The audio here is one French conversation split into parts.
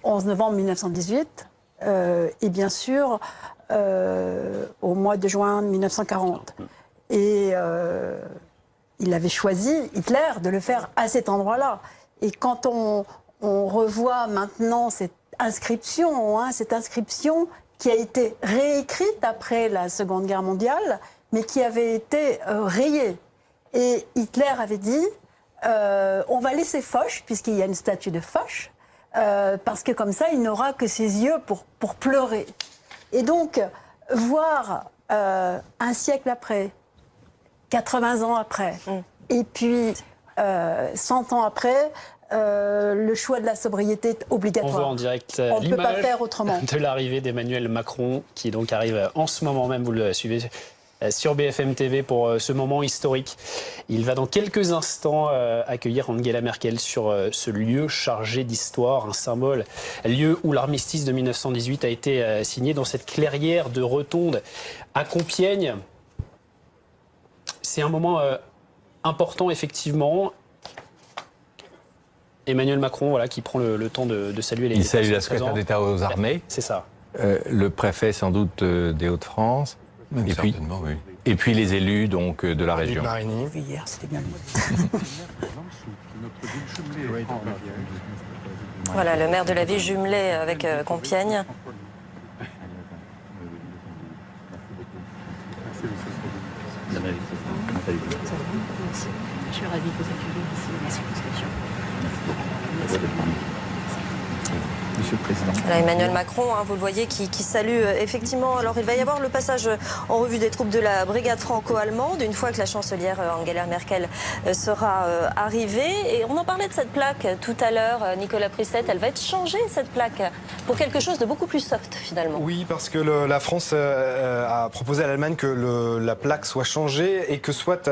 11 novembre 1918 et bien sûr au mois de juin 1940. Et il avait choisi, Hitler, de le faire à cet endroit-là. Et quand on revoit maintenant cette inscription qui a été réécrite après la Seconde Guerre mondiale, mais qui avait été rayée. Et Hitler avait dit, on va laisser Foch, puisqu'il y a une statue de Foch, parce que comme ça, il n'aura que ses yeux pour pleurer. Et donc, voir un siècle après, 80 ans après, et puis 100 ans après, le choix de la sobriété est obligatoire. On voit en direct on ne peut pas faire autrement. De l'arrivée d'Emmanuel Macron, qui donc arrive en ce moment même, vous le suivez sur BFM TV pour ce moment historique. Il va dans quelques instants accueillir Angela Merkel sur ce lieu chargé d'histoire, un symbole, lieu où l'armistice de 1918 a été signé dans cette clairière de Rotonde à Compiègne. C'est un moment important, effectivement. Emmanuel Macron, voilà, qui prend le temps de saluer les Il salue la secrétaire d'État aux armées. C'est ça. Le préfet, sans doute, des Hauts-de-France. Et puis les élus donc, de la région. Hier, c'était bien. Voilà, le maire de la ville jumelée avec Compiègne. Je suis ravie de vous accueillir ici dans la circonscription. Monsieur le Président. Voilà, Emmanuel Macron, vous le voyez, qui salue effectivement. Alors il va y avoir le passage en revue des troupes de la brigade franco-allemande, une fois que la chancelière Angela Merkel sera arrivée. Et on en parlait de cette plaque tout à l'heure, Nicolas Prisset. Elle va être changée, cette plaque, pour quelque chose de beaucoup plus soft finalement. Oui, parce que la France a proposé à l'Allemagne que la plaque soit changée et que soit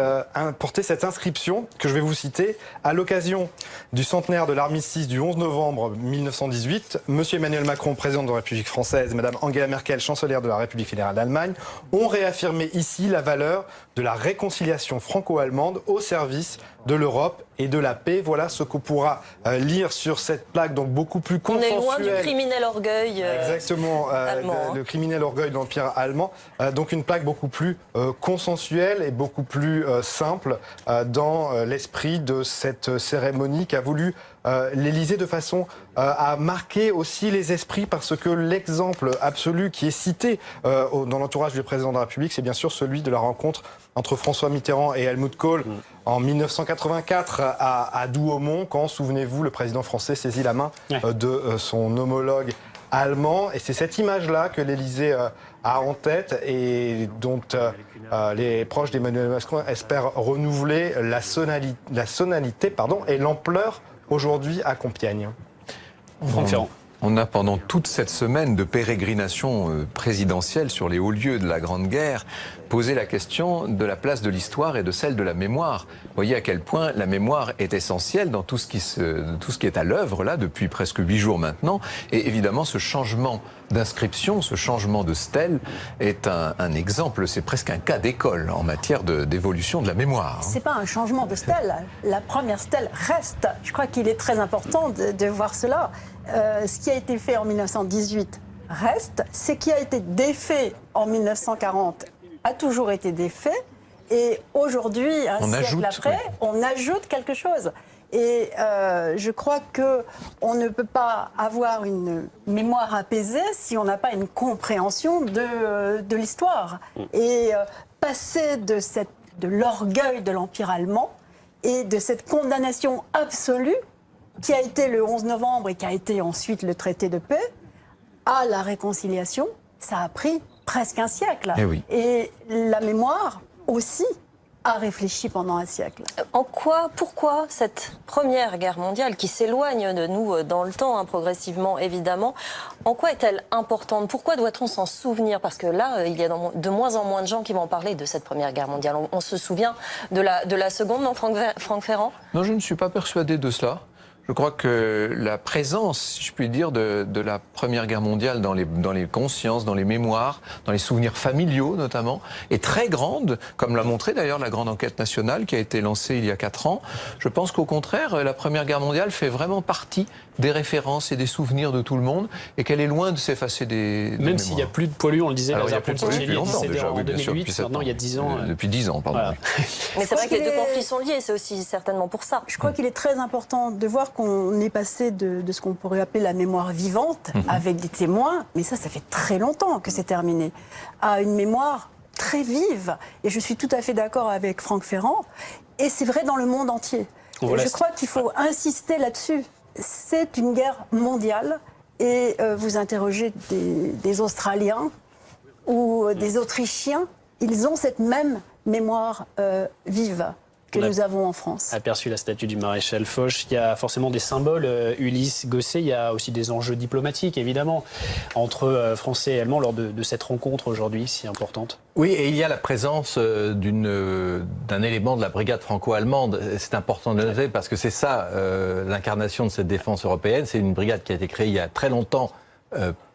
portée cette inscription, que je vais vous citer, à l'occasion du centenaire de l'armistice du 11 novembre 1918. Monsieur Emmanuel Macron, président de la République française, Madame Angela Merkel, chancelière de la République fédérale d'Allemagne, ont réaffirmé ici la valeur de la réconciliation franco-allemande au service de l'Europe et de la paix. Voilà ce qu'on pourra lire sur cette plaque, donc beaucoup plus consensuelle. On est loin du criminel orgueil Exactement, allemand. Le criminel orgueil de l'Empire allemand. Donc une plaque beaucoup plus consensuelle et beaucoup plus simple dans l'esprit de cette cérémonie qu'a voulu l'Élysée de façon à marquer aussi les esprits, parce que l'exemple absolu qui est cité dans l'entourage du président de la République, c'est bien sûr celui de la rencontre entre François Mitterrand et Helmut Kohl en 1984 à Douaumont, quand, souvenez-vous, le président français saisit la main de son homologue allemand. Et c'est cette image-là que l'Élysée a en tête et dont les proches d'Emmanuel Macron espèrent renouveler la sonalité et l'ampleur aujourd'hui à Compiègne. Franck Ferrand. On a pendant toute cette semaine de pérégrination présidentielle sur les hauts lieux de la Grande Guerre posé la question de la place de l'histoire et de celle de la mémoire. Vous voyez à quel point la mémoire est essentielle dans tout ce qui est à l'œuvre là depuis presque 8 jours maintenant. Et évidemment, ce changement d'inscription, ce changement de stèle est un exemple, c'est presque un cas d'école en matière d'évolution de la mémoire. C'est pas un changement de stèle. La première stèle reste. Je crois qu'il est très important de voir cela. Ce qui a été fait en 1918 reste. Ce qui a été défait en 1940 a toujours été défait. Et aujourd'hui, un siècle après, on ajoute quelque chose. Et je crois qu'on ne peut pas avoir une mémoire apaisée si on n'a pas une compréhension de l'histoire. Et passer de l'orgueil de l'Empire allemand et de cette condamnation absolue qui a été le 11 novembre et qui a été ensuite le traité de paix, à la réconciliation, ça a pris presque un siècle. Et la mémoire aussi a réfléchi pendant un siècle. Pourquoi cette première guerre mondiale, qui s'éloigne de nous dans le temps, progressivement évidemment, en quoi est-elle importante? Pourquoi doit-on s'en souvenir? Parce que là, il y a de moins en moins de gens qui vont parler de cette première guerre mondiale. On se souvient de la seconde, non, Franck Ferrand? Non, je ne suis pas persuadé de cela. Je crois que la présence, si je puis dire, de la Première Guerre mondiale dans les consciences, dans les mémoires, dans les souvenirs familiaux notamment, est très grande, comme l'a montré d'ailleurs la grande enquête nationale qui a été lancée il y a 4 ans. Je pense qu'au contraire, la Première Guerre mondiale fait vraiment partie des références et des souvenirs de tout le monde et qu'elle est loin de s'effacer des Même s'il n'y a plus de poilus, on le disait, alors, il y a Lazare plus de poilus depuis longtemps déjà, en oui, bien sûr, 2008, depuis 7 maintenant ans. il y a 10 ans. Depuis 10 ans, pardon. Voilà. Mais c'est vrai que les deux qu'il est- conflits sont liés, c'est aussi certainement pour ça. Je crois qu'il est très important de voir qu'on est passé de ce qu'on pourrait appeler la mémoire vivante, avec des témoins, mais ça fait très longtemps que c'est terminé, à une mémoire très vive. Et je suis tout à fait d'accord avec Franck Ferrand, et c'est vrai dans le monde entier. On vous Je laisse. crois qu'il faut insister là-dessus. C'est une guerre mondiale, et vous interrogez des Australiens ou des Autrichiens, ils ont cette même mémoire vive que On a nous avons en France. Aperçu la statue du maréchal Foch, il y a forcément des symboles. Ulysse Gosset, il y a aussi des enjeux diplomatiques, évidemment, entre Français et Allemands lors de cette rencontre aujourd'hui si importante. Oui, et il y a la présence d'un élément de la brigade franco-allemande. C'est important de le noter parce que c'est ça l'incarnation de cette défense européenne. C'est une brigade qui a été créée il y a très longtemps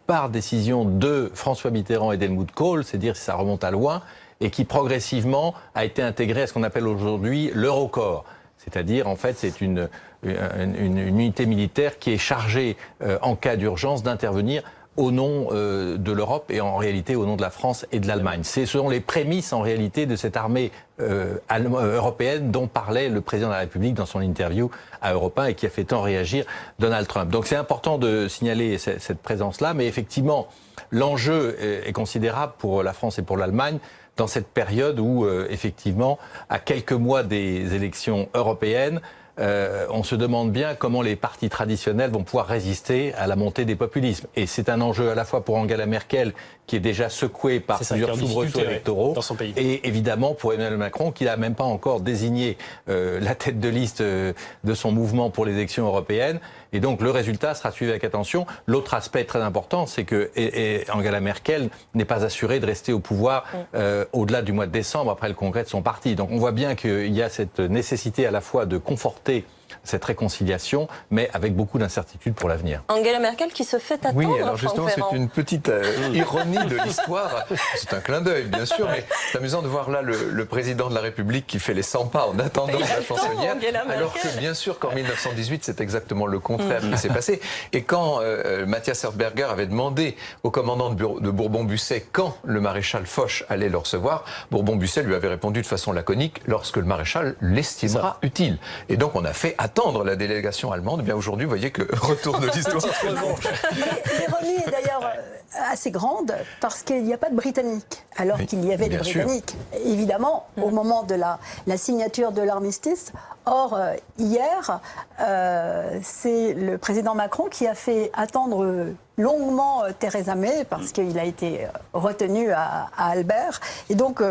par décision de François Mitterrand et d'Helmut Kohl, c'est dire si ça remonte à loin, et qui progressivement a été intégrée à ce qu'on appelle aujourd'hui l'Eurocorps. C'est-à-dire, en fait, c'est une unité militaire qui est chargée, en cas d'urgence, d'intervenir au nom de l'Europe et en réalité au nom de la France et de l'Allemagne. Ce sont les prémices en réalité de cette armée européenne dont parlait le président de la République dans son interview à Europe 1 et qui a fait tant réagir Donald Trump. Donc c'est important de signaler cette présence-là, mais effectivement l'enjeu est considérable pour la France et pour l'Allemagne dans cette période où effectivement à quelques mois des élections européennes, on se demande bien comment les partis traditionnels vont pouvoir résister à la montée des populismes. Et c'est un enjeu à la fois pour Angela Merkel, qui est déjà secouée par plusieurs soubresauts électoraux, dans son pays. et évidemment pour Emmanuel Macron, qui n'a même pas encore désigné la tête de liste de son mouvement pour les élections européennes. Et donc le résultat sera suivi avec attention. L'autre aspect très important, c'est que Angela Merkel n'est pas assurée de rester au pouvoir au-delà du mois de décembre, après le congrès de son parti. Donc on voit bien qu'il y a cette nécessité à la fois de conforter cette réconciliation, mais avec beaucoup d'incertitudes pour l'avenir. Angela Merkel qui se fait attendre. Oui, alors justement, Franck Ferrand. c'est une petite ironie de l'histoire. C'est un clin d'œil, bien sûr, mais c'est amusant de voir là le président de la République qui fait les 100 pas en attendant la chancelière, alors que bien sûr qu'en 1918, c'est exactement le contraire qui s'est passé. Et quand Matthias Herzberger avait demandé au commandant de Bourbon-Busset quand le maréchal Foch allait le recevoir, Bourbon-Busset lui avait répondu de façon laconique, lorsque le maréchal l'estimera utile. Et donc on a fait attendre la délégation allemande. Eh bien aujourd'hui, vous voyez que retour de l'histoire. L'ironie est d'ailleurs assez grande parce qu'il n'y a pas de Britanniques, alors qu'il y avait des Britanniques, évidemment, au moment de la signature de l'armistice. Or, hier, c'est le président Macron qui a fait attendre longuement Theresa May parce qu'il a été retenu à Albert. Et donc,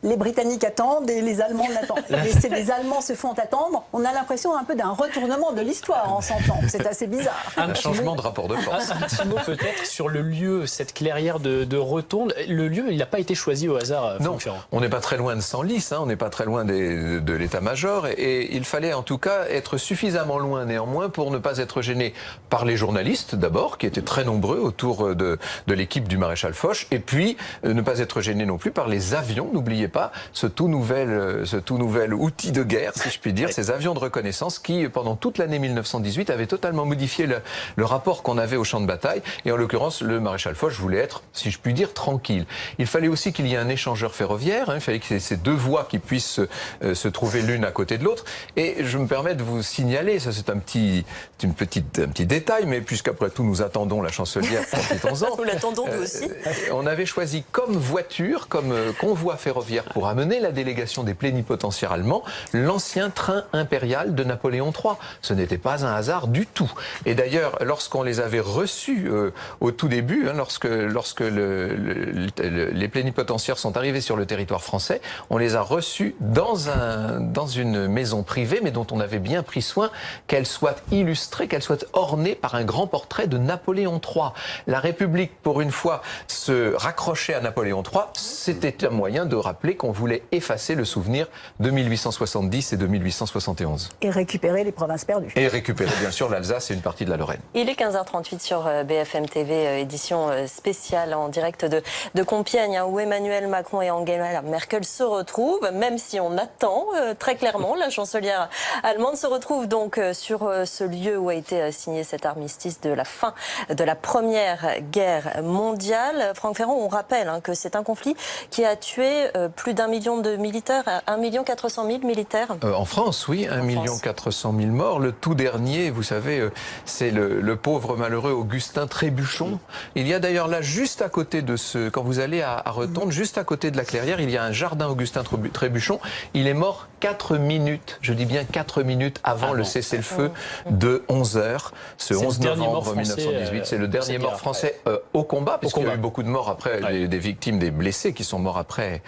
les Britanniques attendent et les Allemands n'attendent. Et les Allemands se font attendre. On a l'impression un peu d'un retournement de l'histoire en 100 ans. C'est assez bizarre. Un changement de rapport de force. Un petit mot peut-être sur le lieu, cette clairière de Retourne. Le lieu, il n'a pas été choisi au hasard, Non, Franck Ferrand. on n'est pas très loin de Senlis, on n'est pas très loin de l'état-major, et il fallait en tout cas être suffisamment loin néanmoins pour ne pas être gêné par les journalistes d'abord, qui étaient très nombreux autour de l'équipe du maréchal Foch, et puis ne pas être gêné non plus par les avions, n'oubliez pas ce tout nouvel outil de guerre, si je puis dire, ces avions de reconnaissance qui, pendant toute l'année 1918, avaient totalement modifié le rapport qu'on avait au champ de bataille. Et en l'occurrence, le maréchal Foch voulait être, si je puis dire, tranquille. Il fallait aussi qu'il y ait un échangeur ferroviaire, il fallait qu'il y ait ces deux voies qui puissent se trouver l'une à côté de l'autre. Et je me permets de vous signaler, ça c'est un petit détail, mais puisqu'après tout nous attendons la chancelière, profitons-en. Nous l'attendons nous aussi. On avait choisi comme voiture, comme convoi ferroviaire pour amener la délégation des plénipotentiaires allemands, l'ancien train impérial de Napoléon III. Ce n'était pas un hasard du tout. Et d'ailleurs, lorsqu'on les avait reçus au tout début, lorsque les plénipotentiaires sont arrivés sur le territoire français, on les a reçus dans une maison privée, mais dont on avait bien pris soin qu'elle soit illustrée, qu'elle soit ornée par un grand portrait de Napoléon III. La République, pour une fois, se raccrochait à Napoléon III. C'était un moyen de rappeler rappelé qu'on voulait effacer le souvenir de 1870 et de 1871. Et récupérer les provinces perdues. Et récupérer bien sûr l'Alsace et une partie de la Lorraine. Il est 15h38 sur BFM TV, édition spéciale en direct de Compiègne, hein, où Emmanuel Macron et Angela Merkel se retrouvent, même si on attend très clairement. La chancelière allemande se retrouve donc sur ce lieu où a été signé cet armistice de la fin de la Première Guerre mondiale. Franck Ferrand, on rappelle que c'est un conflit qui a tué plus d'1 million de militaires, 1 400 000 militaires. En France, oui, 1 400 000 morts. Le tout dernier, vous savez, c'est le pauvre malheureux Augustin Trébuchon. Il y a d'ailleurs là, juste à côté de quand vous allez à Retonde, juste à côté de la Clairière, il y a un jardin Augustin Trébuchon. Il est mort 4 minutes, je dis bien 4 minutes avant le cessez-le-feu de 11h, ce 11 novembre 1918. C'est le dernier mort français au combat, puisqu'il y a eu beaucoup de morts après, des victimes, des blessés qui sont morts après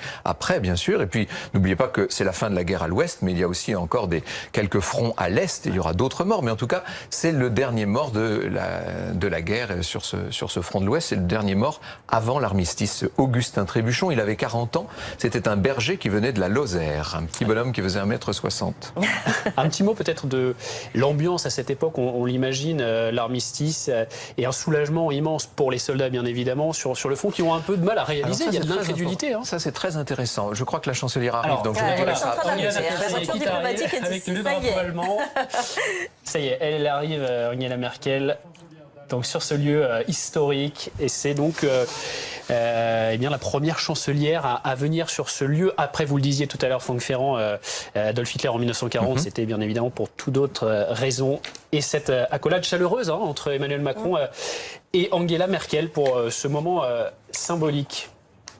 bien sûr. Et puis, n'oubliez pas que c'est la fin de la guerre à l'ouest, mais il y a aussi encore quelques fronts à l'est, et il y aura d'autres morts. Mais en tout cas, c'est le dernier mort de la guerre sur ce front de l'ouest. C'est le dernier mort avant l'armistice. Augustin Trébuchon, il avait 40 ans. C'était un berger qui venait de la Lozère, un petit bonhomme qui faisait 1,60 m. Un petit mot peut-être de l'ambiance à cette époque, on l'imagine, l'armistice, et un soulagement immense pour les soldats, bien évidemment, sur le front, qui ont un peu de mal à réaliser. Il y a de l'incrédulité. Ça, c'est très intéressant. Je crois que la chancelière arrive, donc je elle vous est en train d'arriver. La voiture diplomatique est avec ici, le ça y drapeau est. allemand. Ça y est, elle arrive, Angela Merkel, donc sur ce lieu historique, et c'est donc eh bien la première chancelière à venir sur ce lieu. Après, vous le disiez tout à l'heure, Franck Ferrand, Adolf Hitler en 1940, c'était bien évidemment pour toute d'autres raisons. Et cette accolade chaleureuse entre Emmanuel Macron et Angela Merkel pour ce moment symbolique.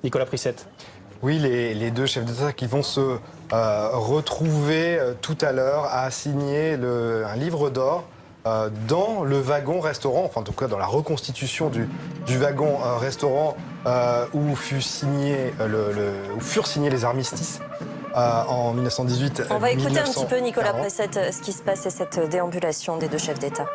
Nicolas Prissette. Oui, les deux chefs d'État qui vont se retrouver tout à l'heure à signer un livre d'or dans le wagon-restaurant, enfin en tout cas dans la reconstitution du wagon-restaurant où furent signés les armistices en 1918. On va écouter un petit peu, Nicolas Prissette, ce qui se passe et cette déambulation des deux chefs d'État.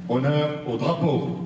Honneur au drapeau.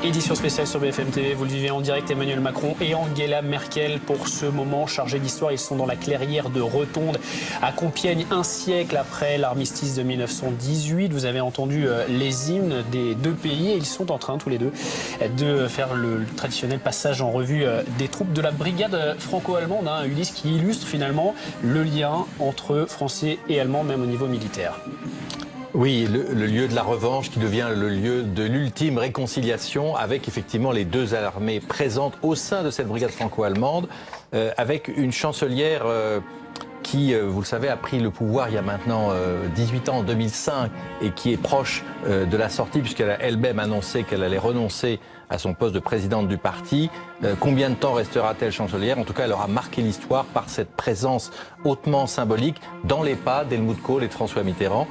Édition spéciale sur BFM TV, vous le vivez en direct, Emmanuel Macron et Angela Merkel pour ce moment chargé d'histoire. Ils sont dans la clairière de Rotonde à Compiègne, un siècle après l'armistice de 1918. Vous avez entendu les hymnes des deux pays et ils sont en train tous les deux de faire le traditionnel passage en revue des troupes de la brigade franco-allemande, Ulysse, qui illustre finalement le lien entre Français et Allemands, même au niveau militaire. Oui, le lieu de la revanche qui devient le lieu de l'ultime réconciliation avec effectivement les deux armées présentes au sein de cette brigade franco-allemande, avec une chancelière qui, vous le savez, a pris le pouvoir il y a maintenant 18 ans, en 2005, et qui est proche de la sortie, puisqu'elle a elle-même annoncé qu'elle allait renoncer à son poste de présidente du parti. Combien de temps restera-t-elle chancelière? En tout cas, elle aura marqué l'histoire par cette présence hautement symbolique dans les pas d'Helmut Kohl et de François Mitterrand.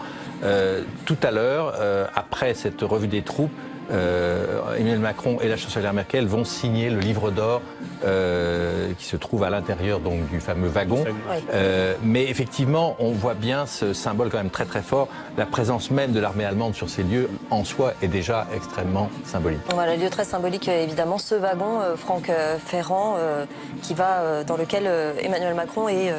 Tout à l'heure, après cette revue des troupes, Emmanuel Macron et la chancelière Merkel vont signer le livre d'or qui se trouve à l'intérieur donc du fameux wagon. Mais effectivement, on voit bien ce symbole quand même très très fort. La présence même de l'armée allemande sur ces lieux en soi est déjà extrêmement symbolique. Voilà, lieu très symbolique évidemment, ce wagon Franck Ferrand qui va dans lequel Emmanuel Macron et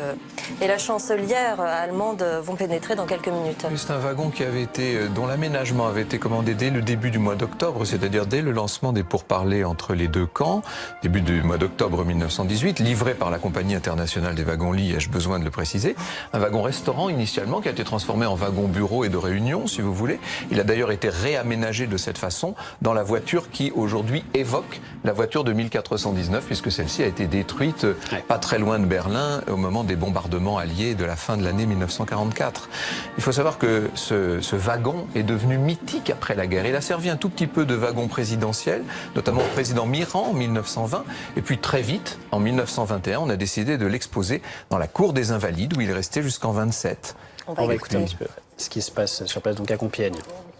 la chancelière allemande vont pénétrer dans quelques minutes. C'est un wagon qui avait été, dont l'aménagement avait été commandé dès le début du mois d'octobre, c'est-à-dire dès le lancement des pourparlers entre les deux camps, début du mois d'octobre 1918, livré par la Compagnie internationale des wagons-lits, ai-je besoin de le préciser, un wagon-restaurant initialement qui a été transformé en wagon-bureau et de réunion, si vous voulez. Il a d'ailleurs été réaménagé de cette façon dans la voiture qui aujourd'hui évoque la voiture de 1419, puisque celle-ci a été détruite pas très loin de Berlin au moment des bombardements alliés de la fin de l'année 1944. Il faut savoir que ce wagon est devenu mythique après la guerre. Il a servi un tout petit peu de wagon présidentiel, notamment au président Mitterrand en 1920, et puis très vite, en 1921, on a décidé de l'exposer dans la cour des Invalides, où il est resté jusqu'en 27. On va écouter un petit peu ce qui se passe sur place donc à Compiègne.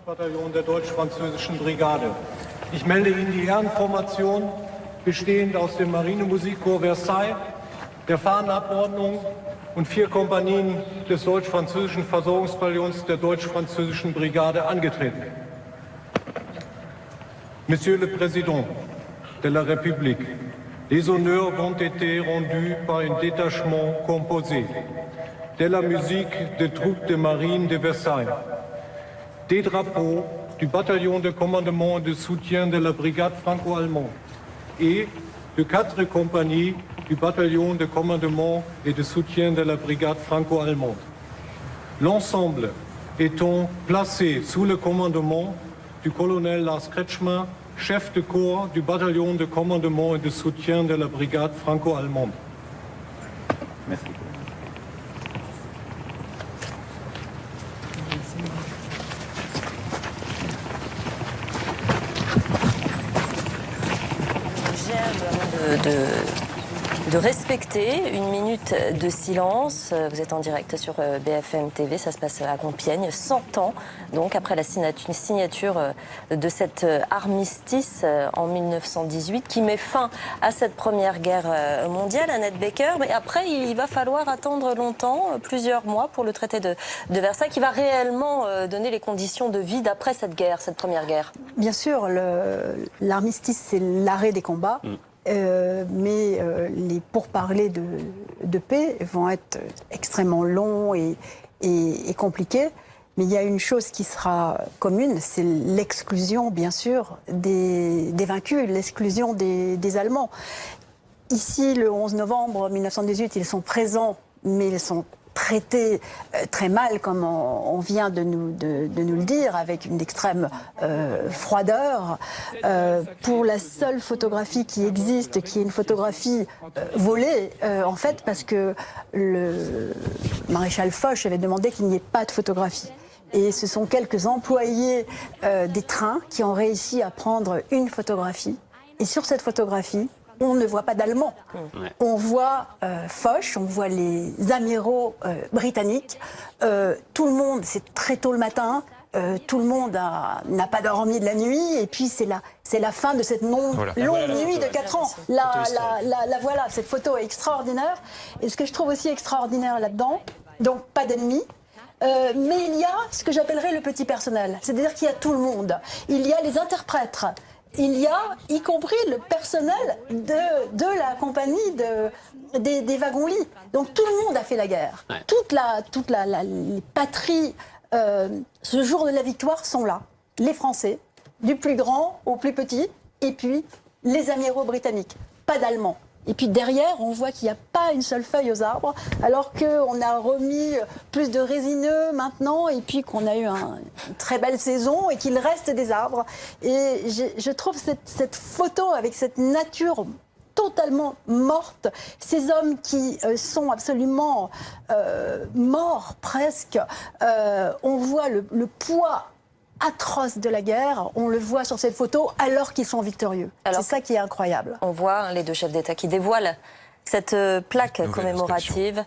Bataillon der deutsch-französischen Brigade. Ich melde Ihnen die Ehrenformation, bestehend aus dem Marinemusikkorps Versailles, der Fahnenabordnung und 4 Kompanien des deutsch-französischen Versorgungsbataillons der deutsch-französischen Brigade angetreten. Monsieur le Président de la République, les honneurs ont été rendus par un détachement composé de la musique des troupes de marine de Versailles, des drapeaux du bataillon de commandement et de soutien de la brigade franco-allemande et de 4 compagnies du bataillon de commandement et de soutien de la brigade franco-allemande. L'ensemble étant placé sous le commandement du colonel Lars Kretschmer, chef de corps du bataillon de commandement et de soutien de la brigade franco-allemande. Merci. De respecter une minute de silence. Vous êtes en direct sur BFM TV, ça se passe à Compiègne, 100 ans, donc après la signature de cet armistice en 1918 qui met fin à cette première guerre mondiale, Annette Becker. Mais après, il va falloir attendre longtemps, plusieurs mois, pour le traité de Versailles qui va réellement donner les conditions de vie d'après cette guerre, cette première guerre. Bien sûr, l'armistice, c'est l'arrêt des combats. Mais les pourparlers de paix vont être extrêmement longs et compliqués. Mais il y a une chose qui sera commune, c'est l'exclusion, bien sûr, des vaincus, l'exclusion des Allemands. Ici, le 11 novembre 1918, ils sont présents, mais ils sont traités très mal, comme on vient de nous le dire, avec une extrême froideur. Pour la seule photographie qui existe, qui est une photographie volée, en fait, parce que le maréchal Foch avait demandé qu'il n'y ait pas de photographie. Et ce sont quelques employés des trains qui ont réussi à prendre une photographie. Et sur cette photographie, on ne voit pas d'Allemands. On voit Foch, on voit les amiraux britanniques. Tout le monde, c'est très tôt le matin, tout le monde n'a pas dormi de la nuit. Et puis c'est la fin de cette longue nuit de 4 ans. Voilà, cette photo est extraordinaire. Et ce que je trouve aussi extraordinaire là-dedans, donc pas d'ennemis, mais il y a ce que j'appellerais le petit personnel. C'est-à-dire qu'il y a tout le monde. Il y a les interprètes. il y a, y compris le personnel de la compagnie des wagons-lits. Donc tout le monde a fait la guerre. Ouais. Les patries, ce jour de la victoire, sont là. Les Français, du plus grand au plus petit, et puis les amiraux britanniques, pas d'Allemands. Et puis derrière, on voit qu'il n'y a pas une seule feuille aux arbres, alors qu'on a remis plus de résineux maintenant, et puis qu'on a eu une très belle saison, et qu'il reste des arbres. Et je trouve cette photo avec cette nature totalement morte, ces hommes qui sont absolument morts presque, on voit le poids atroce de la guerre, on le voit sur cette photo alors qu'ils sont victorieux. C'est ça qui est incroyable. On voit les deux chefs d'État qui dévoilent cette plaque commémorative.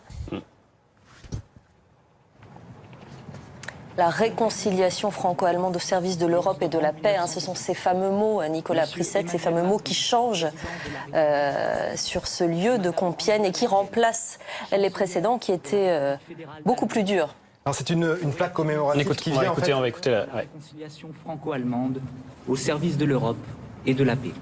La réconciliation franco-allemande au service de l'Europe et de la paix, ce sont ces fameux mots, Nicolas Prissette, ces fameux mots qui changent sur ce lieu de Compiègne et qui remplacent les précédents qui étaient beaucoup plus durs. C'est une plaque commémorative qui vient on va écouter la réconciliation franco-allemande au service de l'Europe et de la paix.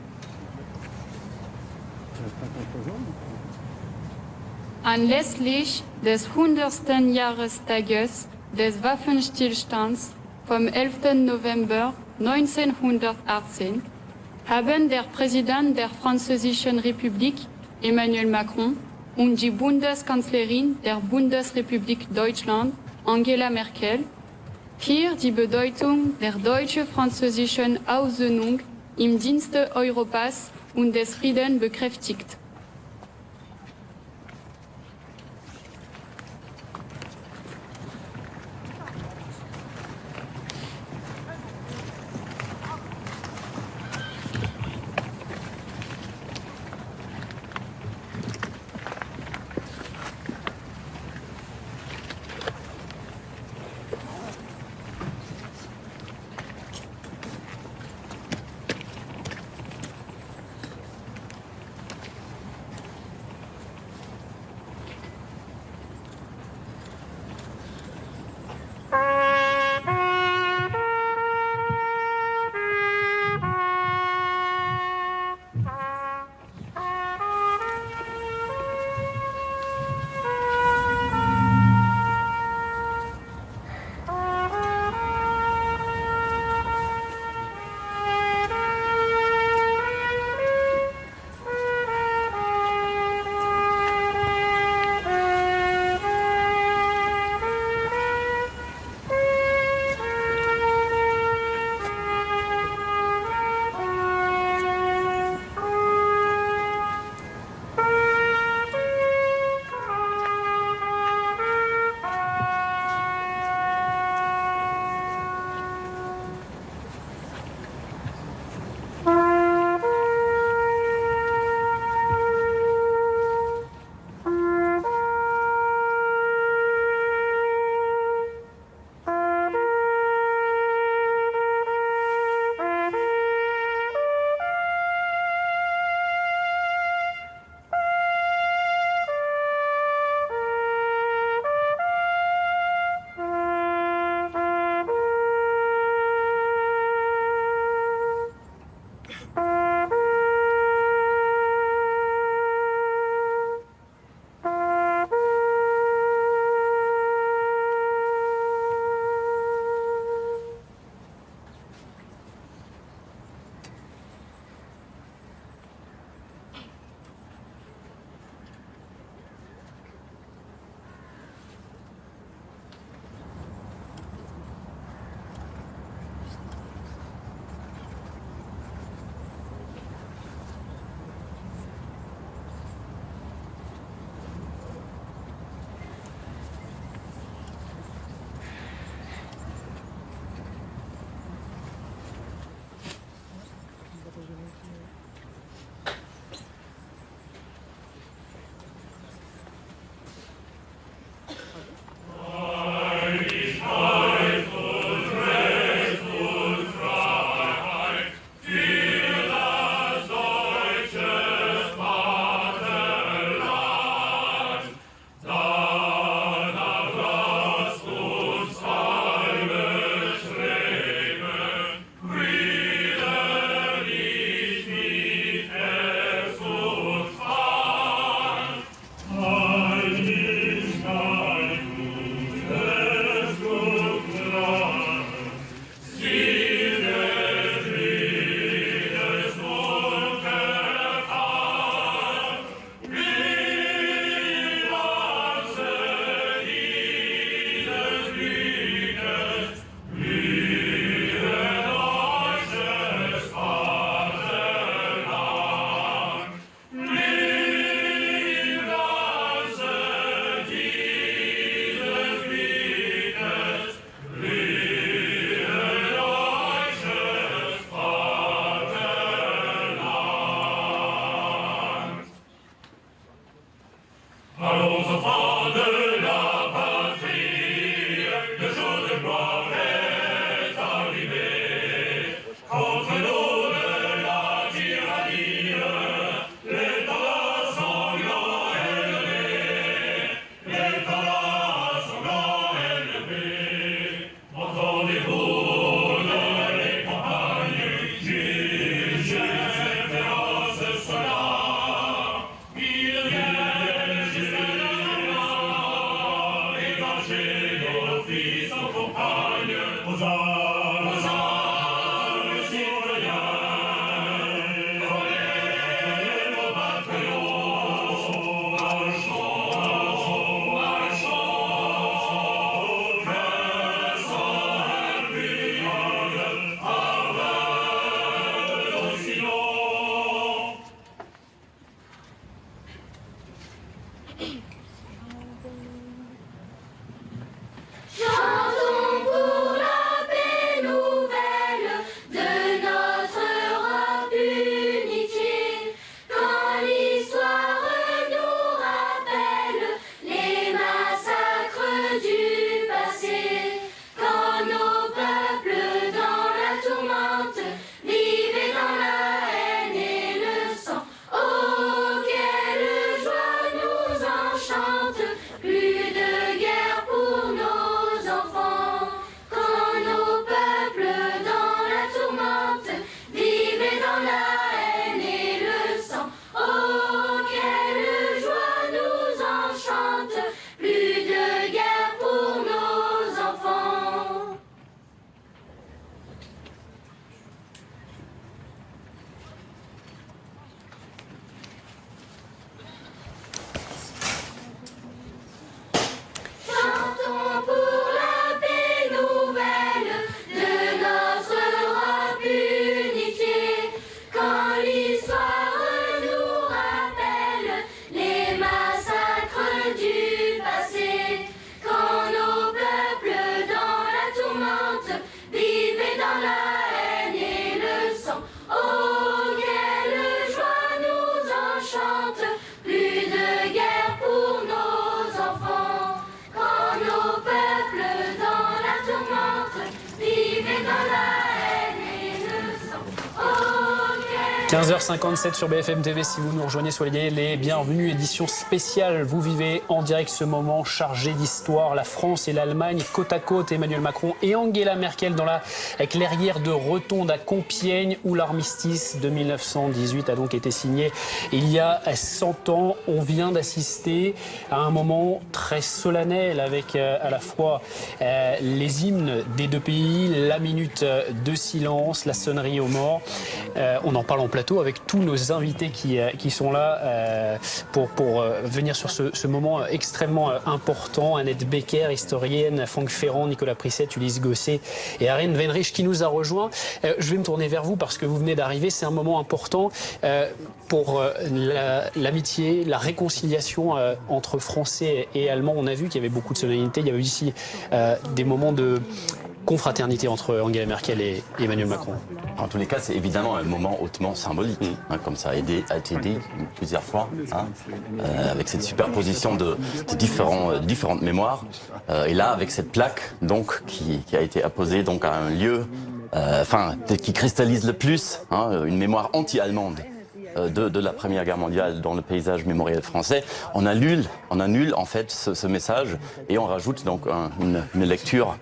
Anlässlich des 100. Jahrestages des Waffenstillstands vom 11. November 1918 haben der Präsident der Französischen Republik, Emmanuel Macron, und die Bundeskanzlerin der Bundesrepublik Deutschland, Angela Merkel, hier die Bedeutung der deutsch-französischen Aussöhnung im Dienste Europas und des Friedens bekräftigt. 15h57 sur BFM TV, si vous nous rejoignez, soyez les bienvenus. Édition spéciale, vous vivez en direct ce moment chargé d'histoire. La France et l'Allemagne côte à côte, Emmanuel Macron et Angela Merkel dans la clairière de Retonde à Compiègne, où l'armistice de 1918 a donc été signé il y a 100 ans. On vient d'assister à un moment très solennel avec à la fois les hymnes des deux pays, la minute de silence, la sonnerie aux morts. On en parle en plateau avec tous nos invités qui sont là pour venir sur ce moment extrêmement important. Annette Becker, historienne, Franck Ferrand, Nicolas Prisset, Ulysse Gosset et Arène Wenrich qui nous a rejoints. Je vais me tourner vers vous parce que vous venez d'arriver. C'est un moment important pour l'amitié, la réconciliation entre Français et Allemands. On a vu qu'il y avait beaucoup de solennité. Il y avait ici des moments de confraternité entre Angela Merkel et Emmanuel Macron. En tous les cas, c'est évidemment un moment hautement symbolique, comme ça a été dit plusieurs fois, avec cette superposition de différentes mémoires. Et là, avec cette plaque donc qui a été apposée donc à un lieu, qui cristallise le plus une mémoire anti-allemande de la Première Guerre mondiale dans le paysage mémoriel français. On annule en fait ce message et on rajoute donc une lecture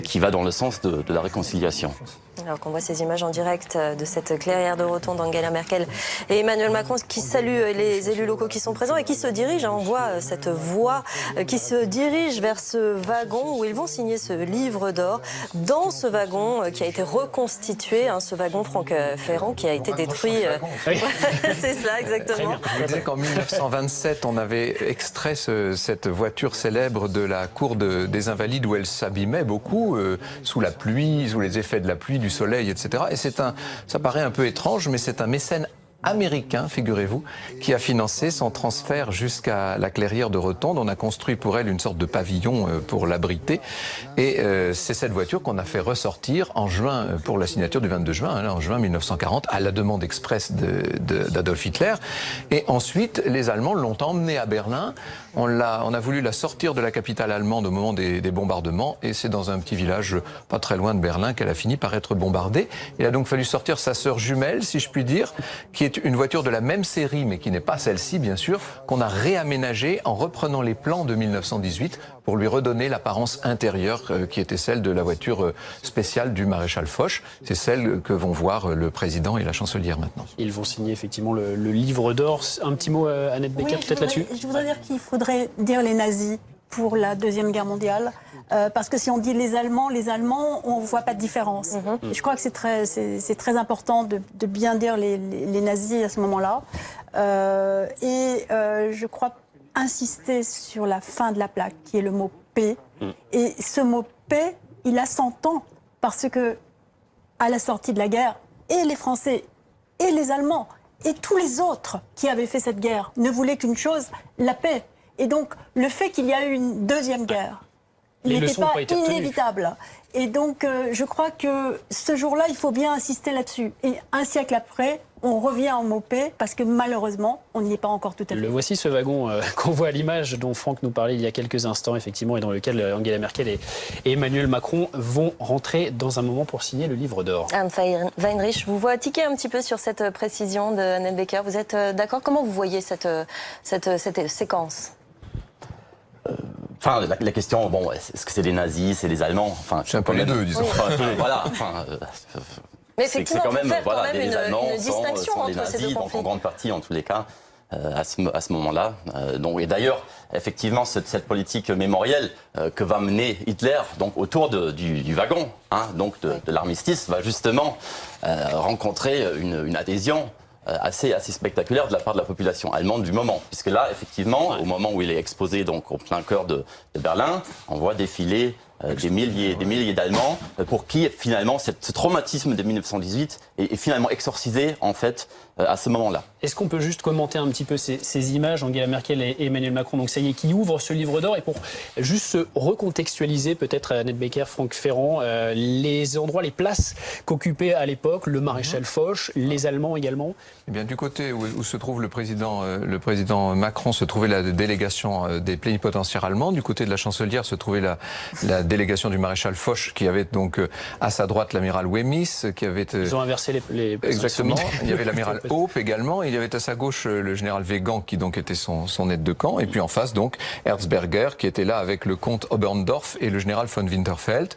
qui va dans le sens de la réconciliation. Alors qu'on voit ces images en direct de cette clairière de Rotonde d'Angela Merkel et Emmanuel Macron qui saluent les élus locaux qui sont présents et qui se dirigent. On voit cette voie qui se dirige vers ce wagon où ils vont signer ce livre d'or. Dans ce wagon qui a été reconstitué, ce wagon Franck Ferrand qui a été détruit. C'est ça, exactement. Je vous disais qu'en 1927, on avait extrait cette voiture célèbre de la cour des Invalides où elle s'abîmait beaucoup sous la pluie, sous les effets de la pluie, du soleil, etc. Et ça paraît un peu étrange, mais c'est un mécène américain, figurez-vous, qui a financé son transfert jusqu'à la clairière de Rotonde. On a construit pour elle une sorte de pavillon pour l'abriter. Et c'est cette voiture qu'on a fait ressortir en juin, pour la signature du 22 juin, en juin 1940, à la demande expresse d'Adolf Hitler. Et ensuite, les Allemands l'ont emmenée à Berlin. On a voulu la sortir de la capitale allemande au moment des bombardements. Et c'est dans un petit village pas très loin de Berlin qu'elle a fini par être bombardée. Il a donc fallu sortir sa sœur jumelle, si je puis dire, qui est une voiture de la même série, mais qui n'est pas celle-ci, bien sûr, qu'on a réaménagée en reprenant les plans de 1918 pour lui redonner l'apparence intérieure qui était celle de la voiture spéciale du maréchal Foch. C'est celle que vont voir le président et la chancelière maintenant. Ils vont signer effectivement le livre d'or. Un petit mot, Annette Becker, peut-être là-dessus? Je voudrais dire qu'il faudrait dire les nazis pour la Deuxième Guerre mondiale. Parce que si on dit les Allemands, on ne voit pas de différence. Je crois que c'est très important de bien dire les nazis à ce moment-là. Je crois insister sur la fin de la plaque, qui est le mot paix. Et ce mot paix, il a 100 ans, parce que à la sortie de la guerre, et les Français, et les Allemands, et tous les autres qui avaient fait cette guerre ne voulaient qu'une chose, la paix. Et donc, le fait qu'il y a eu une deuxième guerre, il n'était pas inévitable. Et donc, je crois que ce jour-là, il faut bien insister là-dessus. Et un siècle après, on revient en mot paix, parce que malheureusement, on n'y est pas encore tout à fait. Le voici, ce wagon qu'on voit à l'image, dont Franck nous parlait il y a quelques instants, effectivement, et dans lequel Angela Merkel et Emmanuel Macron vont rentrer dans un moment pour signer le livre d'or. Anne Weinrich, vous vois tiquer un petit peu sur cette précision de Annette Becker. Vous êtes d'accord? Comment vous voyez cette séquence? Enfin, la question, bon, est-ce que c'est les nazis, c'est les Allemands? Enfin, c'est un peu les deux, disons. Voilà, enfin... Mais effectivement, c'est quand même, voilà, les Allemands une distinction sont des entre ces deux nazis, donc conflits. en grande partie, en tous les cas, à ce moment-là. Et d'ailleurs, effectivement, cette politique mémorielle que va mener Hitler, donc autour du wagon, donc de l'armistice, va justement rencontrer une adhésion assez spectaculaire de la part de la population allemande du moment. Puisque là, effectivement, au moment où il est exposé donc au plein cœur de Berlin, on voit défiler des milliers d'Allemands pour qui, finalement, ce traumatisme de 1918 est finalement exorcisé, en fait, à ce moment-là. Est-ce qu'on peut juste commenter un petit peu ces images, Angela Merkel et Emmanuel Macron, donc ça y est, qui ouvrent ce livre d'or, et pour juste se recontextualiser, peut-être, Annette Becker, Franck Ferrand, les endroits, les places qu'occupait à l'époque le maréchal Foch, les Allemands également? Eh bien, du côté où se trouve le président Macron, se trouvait la délégation des plénipotentiaires allemands. Du côté de la chancelière se trouvait la délégation du maréchal Foch, qui avait donc à sa droite l'amiral Wemyss, qui avait... Ils ont inversé les Exactement. Il y avait l'amiral Hope également. Il y avait à sa gauche le général Weygand, qui donc était son aide de camp. Et puis en face, donc, Erzberger, qui était là avec le comte Oberndorf et le général von Winterfeld.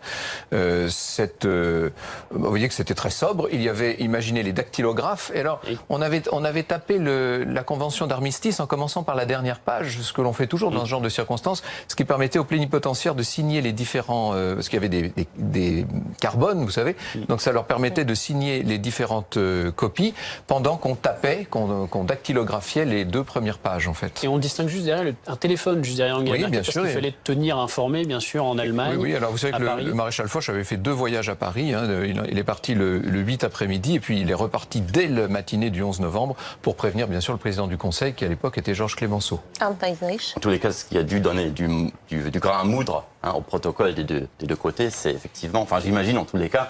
Vous voyez que c'était très sobre. Il y avait, imaginez, les dactylographes. Et alors, on avait tapé la convention d'armistice en commençant par la dernière page, ce que l'on fait toujours dans ce genre de circonstances, ce qui permettait aux plénipotentiaires de signer les différents... parce qu'il y avait des carbones, vous savez. Donc ça leur permettait de signer les différentes copies pendant qu'on tapait, qu'on dactylographiait les deux premières pages, en fait. Et on distingue juste derrière un téléphone, juste derrière Angela Merkel, bien parce sûr, qu'il fallait tenir informé, bien sûr, en Allemagne. Oui, alors vous savez que le maréchal Foch avait fait 2 voyages à Paris. Il est parti le 8 après-midi, et puis il est reparti dès la matinée du 11 novembre pour prévenir, bien sûr, le président du Conseil, qui à l'époque était Georges Clémenceau. En tous les cas, ce qui a dû donner du grain à moudre au protocole des deux côtés, c'est effectivement, enfin j'imagine en tous les cas,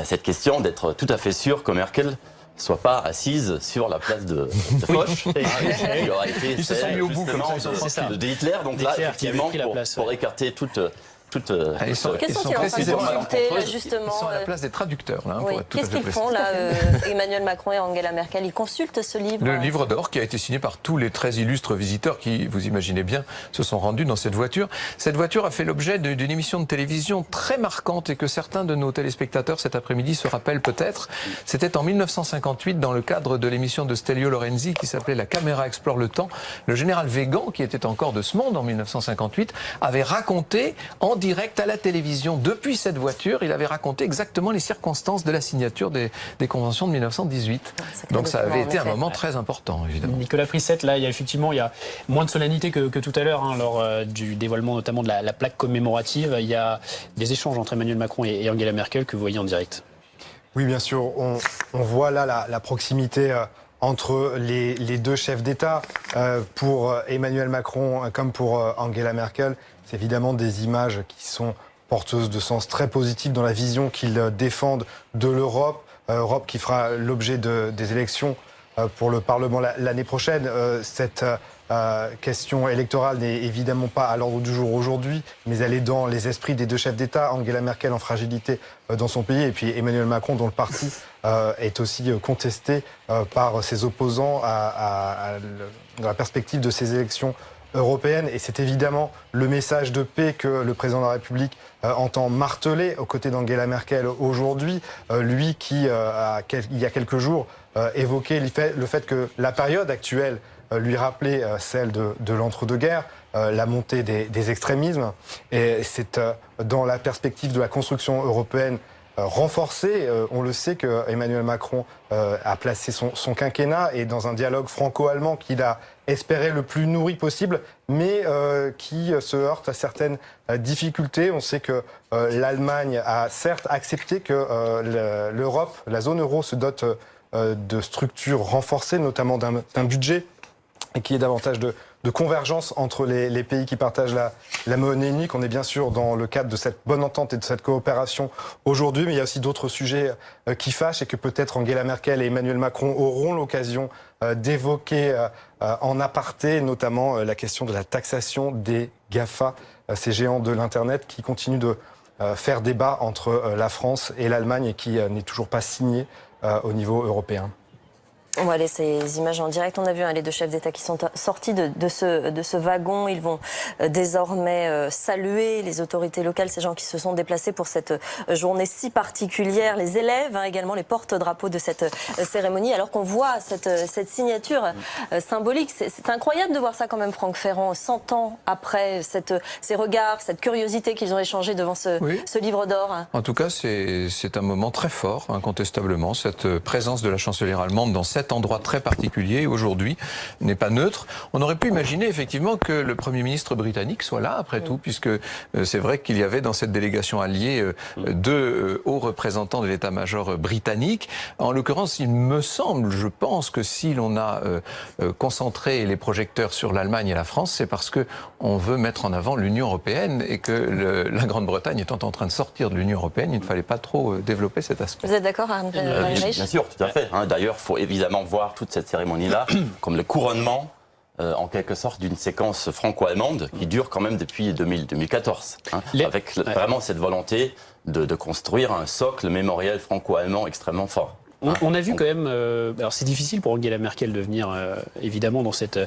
cette question d'être tout à fait sûr que Merkel soit pas assise sur la place de Foch, qui aurait été Ils se sont mis au bout comme ça, de Hitler. Donc là, effectivement, pour écarter toute toute. Ils sont Qu'est-ce qu'ils sont en train de consulter, là, justement Ils sont à la place des traducteurs, là, oui. pour être tout à Qu'est-ce fait qu'ils précis. font, là, Emmanuel Macron et Angela Merkel? Ils consultent ce livre. Le livre d'or qui a été signé par tous les très illustres visiteurs qui, vous imaginez bien, se sont rendus dans cette voiture. Cette voiture a fait l'objet d'une émission de télévision très marquante et que certains de nos téléspectateurs cet après-midi se rappellent peut-être. C'était en 1958 dans le cadre de l'émission de Stelio Lorenzi qui s'appelait La caméra explore le temps. Le général Végan, qui était encore de ce monde en 1958, avait raconté en direct à la télévision depuis cette voiture, il avait raconté exactement les circonstances de la signature des conventions de 1918. Donc ça avait été un moment très important, évidemment. Nicolas Prissette, là, il y a moins de solennité que tout à l'heure, lors du dévoilement notamment de la plaque commémorative. Il y a des échanges entre Emmanuel Macron et Angela Merkel que vous voyez en direct. Oui, bien sûr. On voit là la proximité entre les deux chefs d'État. Pour Emmanuel Macron comme pour Angela Merkel, c'est évidemment des images qui sont porteuses de sens très positif dans la vision qu'ils défendent de l'Europe. Europe qui fera l'objet des élections pour le Parlement l'année prochaine. Cette question électorale n'est évidemment pas à l'ordre du jour aujourd'hui, mais elle est dans les esprits des deux chefs d'État. Angela Merkel en fragilité dans son pays, et puis Emmanuel Macron, dont le parti est aussi contesté par ses opposants à la perspective de ces élections européennes. Et c'est évidemment le message de paix que le président de la République entend marteler aux côtés d'Angela Merkel aujourd'hui. Lui qui, il y a quelques jours, évoquait le fait que la période actuelle lui rappelait celle de l'entre-deux-guerres, la montée des extrémismes. Et c'est dans la perspective de la construction européenne renforcée. On le sait que Emmanuel Macron a placé son quinquennat et dans un dialogue franco-allemand qu'il a espéré le plus nourri possible, mais qui se heurte à certaines difficultés. On sait que l'Allemagne a certes accepté que l'Europe, la zone euro, se dote de structures renforcées, notamment d'un budget, et qu'il y ait davantage de convergence entre les pays qui partagent la monnaie unique. On est bien sûr dans le cadre de cette bonne entente et de cette coopération aujourd'hui, mais il y a aussi d'autres sujets qui fâchent et que peut-être Angela Merkel et Emmanuel Macron auront l'occasion d'évoquer en aparté, notamment la question de la taxation des GAFA, ces géants de l'Internet qui continuent de faire débat entre la France et l'Allemagne et qui n'est toujours pas signé au niveau européen. On va aller ces images en direct. On a vu les deux chefs d'État qui sont sortis de ce wagon. Ils vont désormais saluer les autorités locales, ces gens qui se sont déplacés pour cette journée si particulière. Les élèves, également les porte-drapeaux de cette cérémonie. Alors qu'on voit cette signature symbolique. C'est incroyable de voir ça quand même, Franck Ferrand, 100 ans après ces regards, cette curiosité qu'ils ont échangée devant ce livre d'or. En tout cas, c'est un moment très fort, incontestablement. Cette présence de la chancelière allemande dans cet endroit très particulier, aujourd'hui, n'est pas neutre. On aurait pu imaginer effectivement que le Premier ministre britannique soit là, après tout, puisque c'est vrai qu'il y avait dans cette délégation alliée deux hauts représentants de l'état-major britannique. En l'occurrence, il me semble, je pense que si l'on a concentré les projecteurs sur l'Allemagne et la France, c'est parce que on veut mettre en avant l'Union européenne et que la Grande-Bretagne étant en train de sortir de l'Union européenne, il ne fallait pas trop développer cet aspect. Vous êtes d'accord, Arne Heinrich ? Bien sûr, tout à fait. D'ailleurs, il faut évidemment voir toute cette cérémonie-là comme le couronnement, en quelque sorte, d'une séquence franco-allemande qui dure quand même depuis 2014, avec vraiment cette volonté de construire un socle mémoriel franco-allemand extrêmement fort. On a vu quand même, alors c'est difficile pour Angela Merkel de venir évidemment dans cette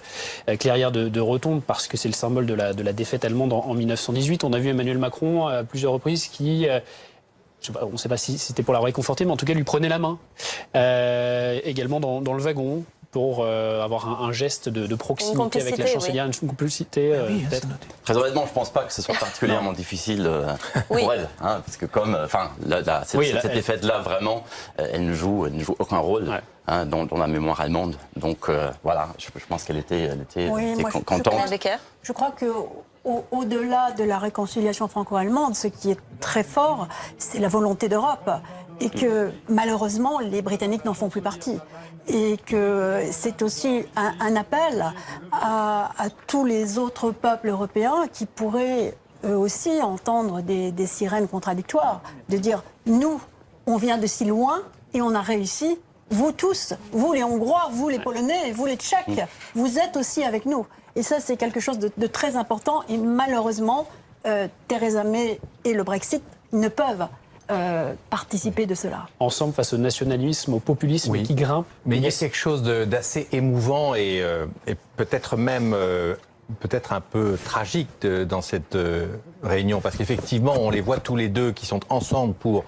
clairière de Rotonde parce que c'est le symbole de la défaite allemande en 1918. On a vu Emmanuel Macron à plusieurs reprises qui... on ne sait pas si c'était pour la réconforter, mais en tout cas lui prenait la main. Également dans le wagon, pour avoir un geste de proximité avec la chancelière, une complicité peut-être. Très honnêtement, je ne pense pas que ce soit particulièrement difficile pour elle, parce que comme, cette défaite-là, vraiment, elle ne joue aucun rôle. Dans la mémoire allemande. Donc voilà, je pense qu'elle était contente. Je crois que au-delà de la réconciliation franco-allemande, ce qui est très fort, c'est la volonté d'Europe. Et que malheureusement, les Britanniques n'en font plus partie. Et que c'est aussi un appel à tous les autres peuples européens qui pourraient eux aussi entendre des sirènes contradictoires. De dire, nous, on vient de si loin et on a réussi. Vous tous, vous les Hongrois, vous les Polonais, vous les Tchèques, vous êtes aussi avec nous. Et ça, c'est quelque chose de très important. Et malheureusement, Theresa May et le Brexit ne peuvent participer de cela. Ensemble face au nationalisme, au populisme qui grimpe. Mais il y a quelque chose d'assez émouvant et peut-être même peut-être un peu tragique dans cette réunion, parce qu'effectivement, on les voit tous les deux qui sont ensemble pour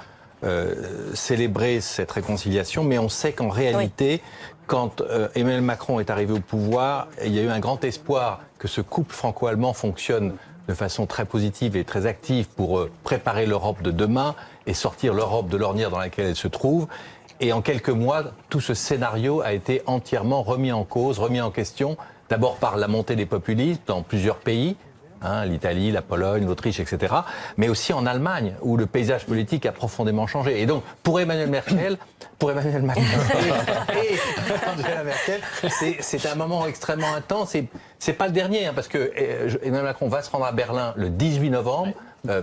célébrer cette réconciliation, mais on sait qu'en réalité, quand Emmanuel Macron est arrivé au pouvoir, il y a eu un grand espoir que ce couple franco-allemand fonctionne de façon très positive et très active pour préparer l'Europe de demain et sortir l'Europe de l'ornière dans laquelle elle se trouve. Et en quelques mois, tout ce scénario a été entièrement remis en cause, remis en question, d'abord par la montée des populismes dans plusieurs pays, l'Italie, la Pologne, l'Autriche, etc., mais aussi en Allemagne, où le paysage politique a profondément changé. Et donc, pour Emmanuel Macron et Angela Merkel, c'est un moment extrêmement intense. C'est pas le dernier, parce que Emmanuel Macron va se rendre à Berlin le 18 novembre,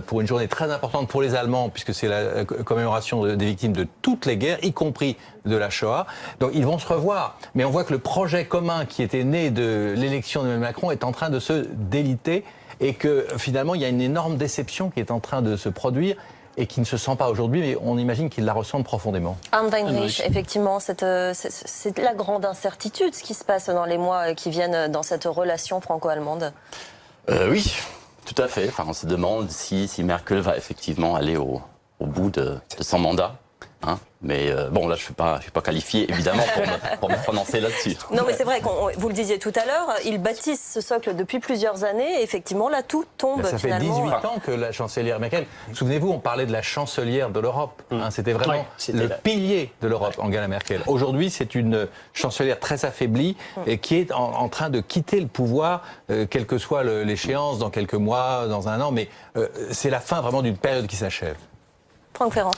pour une journée très importante pour les Allemands, puisque c'est la commémoration des victimes de toutes les guerres, y compris de la Shoah. Donc ils vont se revoir. Mais on voit que le projet commun qui était né de l'élection d'Emmanuel Macron est en train de se déliter, et que finalement il y a une énorme déception qui est en train de se produire et qui ne se sent pas aujourd'hui, mais on imagine qu'ils la ressentent profondément. Arndt Weinrich, effectivement, c'est la grande incertitude, ce qui se passe dans les mois qui viennent dans cette relation franco-allemande. Oui, tout à fait. Enfin, on se demande si Merkel va effectivement aller au bout de son mandat. Mais bon, là, je suis pas qualifié, évidemment, pour me prononcer là-dessus. Non, mais c'est vrai, vous le disiez tout à l'heure, ils bâtissent ce socle depuis plusieurs années, et effectivement, là, tout tombe ça finalement. Ça fait 18 ans que la chancelière Merkel... Souvenez-vous, on parlait de la chancelière de l'Europe. C'était vraiment le pilier de l'Europe, Angela Merkel. Aujourd'hui, c'est une chancelière très affaiblie et qui est en train de quitter le pouvoir, quelle que soit l'échéance, dans quelques mois, dans un an, mais c'est la fin vraiment d'une période qui s'achève. Franck Ferrand.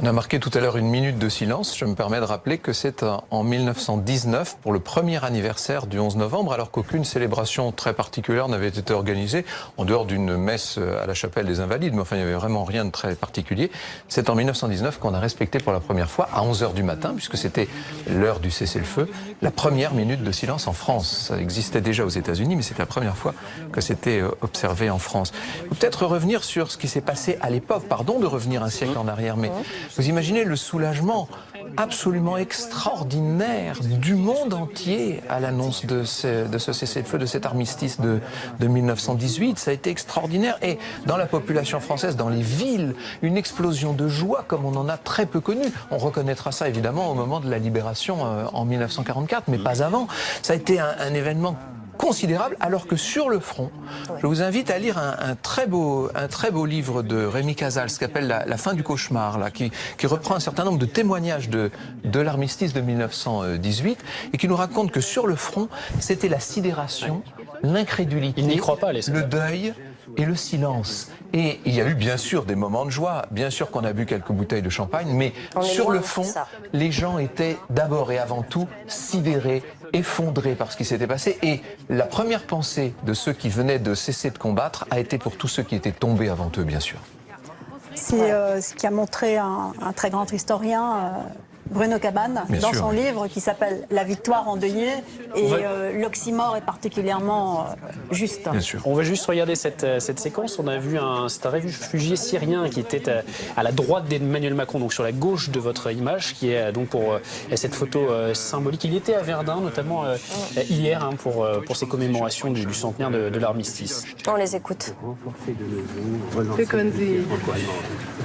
On a marqué tout à l'heure une minute de silence. Je me permets de rappeler que c'est en 1919, pour le premier anniversaire du 11 novembre, alors qu'aucune célébration très particulière n'avait été organisée, en dehors d'une messe à la chapelle des Invalides, mais enfin, il n'y avait vraiment rien de très particulier. C'est en 1919 qu'on a respecté pour la première fois, à 11h du matin, puisque c'était l'heure du cessez-le-feu, la première minute de silence en France. Ça existait déjà aux États-Unis, mais c'était la première fois que c'était observé en France. Peut-être revenir sur ce qui s'est passé à l'époque. Pardon de revenir un siècle en arrière, mais vous imaginez le soulagement absolument extraordinaire du monde entier à l'annonce de ce cessez-le-feu, de cet armistice de 1918. Ça a été extraordinaire. Et dans la population française, dans les villes, une explosion de joie comme on en a très peu connu. On reconnaîtra ça évidemment au moment de la libération en 1944, mais pas avant. Ça a été un événement considérable, alors que sur le front, je vous invite à lire un très beau livre de Rémi Casals qui s'appelle La fin du cauchemar, là, qui reprend un certain nombre de témoignages de l'armistice de 1918 et qui nous raconte que sur le front, c'était la sidération, l'incrédulité, il n'y croit pas, le deuil et le silence. Et il y a eu bien sûr des moments de joie, bien sûr qu'on a bu quelques bouteilles de champagne, mais sur le fond, les gens étaient d'abord et avant tout sidérés, effondrés par ce qui s'était passé. Et la première pensée de ceux qui venaient de cesser de combattre a été pour tous ceux qui étaient tombés avant eux, bien sûr. C'est ce qui a montré un très grand historien, Bruno Cabane, dans son livre qui s'appelle La victoire endeuillée, et l'oxymore est particulièrement juste. Bien sûr. On va juste regarder cette séquence. On a vu c'est un réfugié syrien qui était à la droite d'Emmanuel Macron, donc sur la gauche de votre image, qui est donc pour cette photo symbolique. Il était à Verdun, notamment hier, pour ces commémorations du centenaire de l'armistice. On les écoute. Wir können sie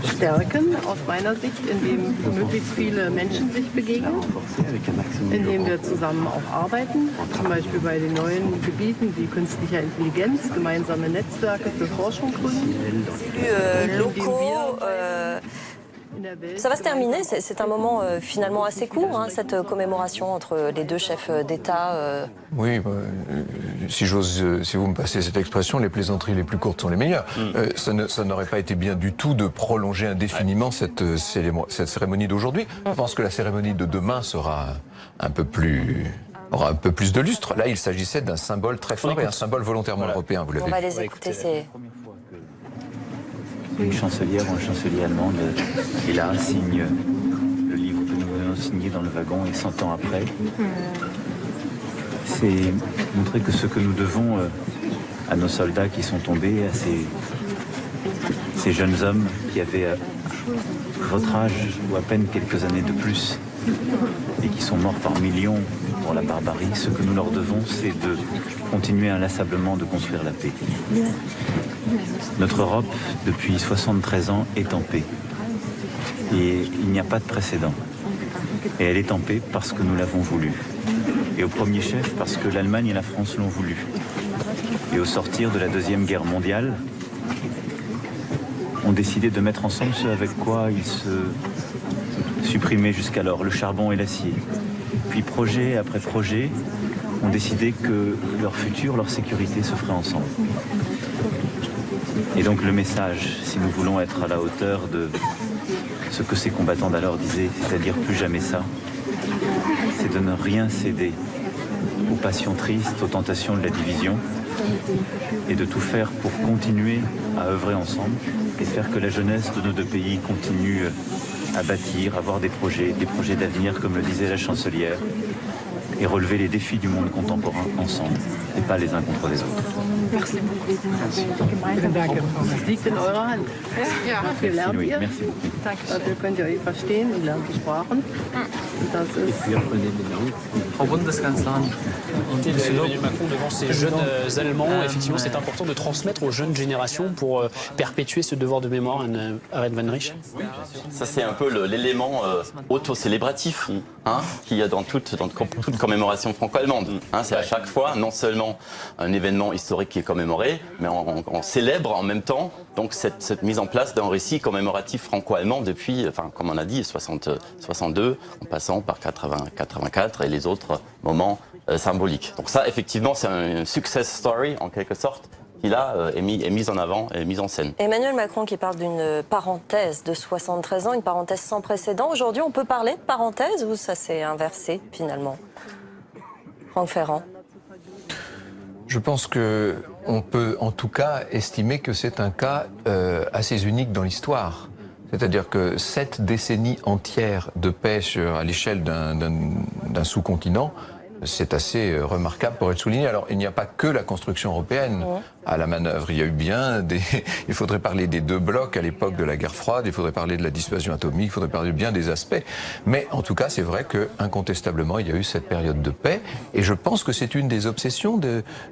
stärken, aus meiner Sicht, indem möglichst viele Menschen sich begegnen, indem wir zusammen auch arbeiten, zum Beispiel bei den neuen Gebieten wie künstlicher Intelligenz, gemeinsame Netzwerke für Forschung gründen. Ça va se terminer, c'est un moment finalement assez court, cette commémoration entre les deux chefs d'État. Oui, si vous me passez cette expression, les plaisanteries les plus courtes sont les meilleures. Ça n'aurait pas été bien du tout de prolonger indéfiniment cette cérémonie d'aujourd'hui. Je pense que la cérémonie de demain sera aura un peu plus de lustre. Là, il s'agissait d'un symbole très fort et un symbole volontairement européen, vous l'avez dit. On va les écouter, c'est... Une chancelière ou un chancelier allemande est là, signe le livre que nous venons de signer dans le wagon, et 100 ans après, c'est montrer que ce que nous devons à nos soldats qui sont tombés, à ces Ces jeunes hommes qui avaient votre âge ou à peine quelques années de plus et qui sont morts par millions pour la barbarie, ce que nous leur devons, c'est de continuer inlassablement de construire la paix. Notre Europe, depuis 73 ans, est en paix. Et il n'y a pas de précédent. Et elle est en paix parce que nous l'avons voulu. Et au premier chef, parce que l'Allemagne et la France l'ont voulu. Et au sortir de la Deuxième Guerre mondiale, ont décidé de mettre ensemble ce avec quoi ils se supprimaient jusqu'alors, le charbon et l'acier. Puis projet après projet, ont décidé que leur futur, leur sécurité se ferait ensemble. Et donc le message, si nous voulons être à la hauteur de ce que ces combattants d'alors disaient, c'est-à-dire plus jamais ça, c'est de ne rien céder aux passions tristes, aux tentations de la division, et de tout faire pour continuer à œuvrer ensemble et faire que la jeunesse de nos deux pays continue à bâtir, à avoir des projets d'avenir, comme le disait la chancelière, et relever les défis du monde contemporain ensemble, et pas les uns contre les autres. Merci beaucoup. Das liegt in eurer Hand. Ja, dafür lernt Oui, ihr. merci beaucoup. Dafür könnt ihr euch verstehen, ihr lernt die Sprachen. Und das ist Frau Bundeskanzlerin. Emmanuel Macron devant ces jeunes Allemands, effectivement, c'est important de transmettre aux jeunes générations pour perpétuer ce devoir de mémoire, Arend van Rich. Ça, c'est un peu l'élément auto-célébratif qu'il y a dans toute commémoration franco-allemande. C'est à chaque fois, non seulement un événement historique qui est commémoré, mais on célèbre en même temps donc cette mise en place d'un récit commémoratif franco-allemand depuis, comme on a dit, 62, en passant par 84 et les autres moments symboliques. Donc ça, effectivement, c'est un success story, en quelque sorte, qui là est mise en avant et mise en scène. Emmanuel Macron qui parle d'une parenthèse de 73 ans, une parenthèse sans précédent. Aujourd'hui, on peut parler de parenthèse ou ça s'est inversé finalement? Franck Ferrand. Je pense qu'on peut en tout cas estimer que c'est un cas assez unique dans l'histoire. C'est-à-dire que 7 décennies entières de paix à l'échelle d'un sous-continent, c'est assez remarquable pour être souligné. Alors, il n'y a pas que la construction européenne à la manœuvre. Il y a eu bien il faudrait parler des 2 blocs à l'époque de la guerre froide, il faudrait parler de la dissuasion atomique, il faudrait parler bien des aspects. Mais en tout cas, c'est vrai que incontestablement, il y a eu cette période de paix. Et je pense que c'est une des obsessions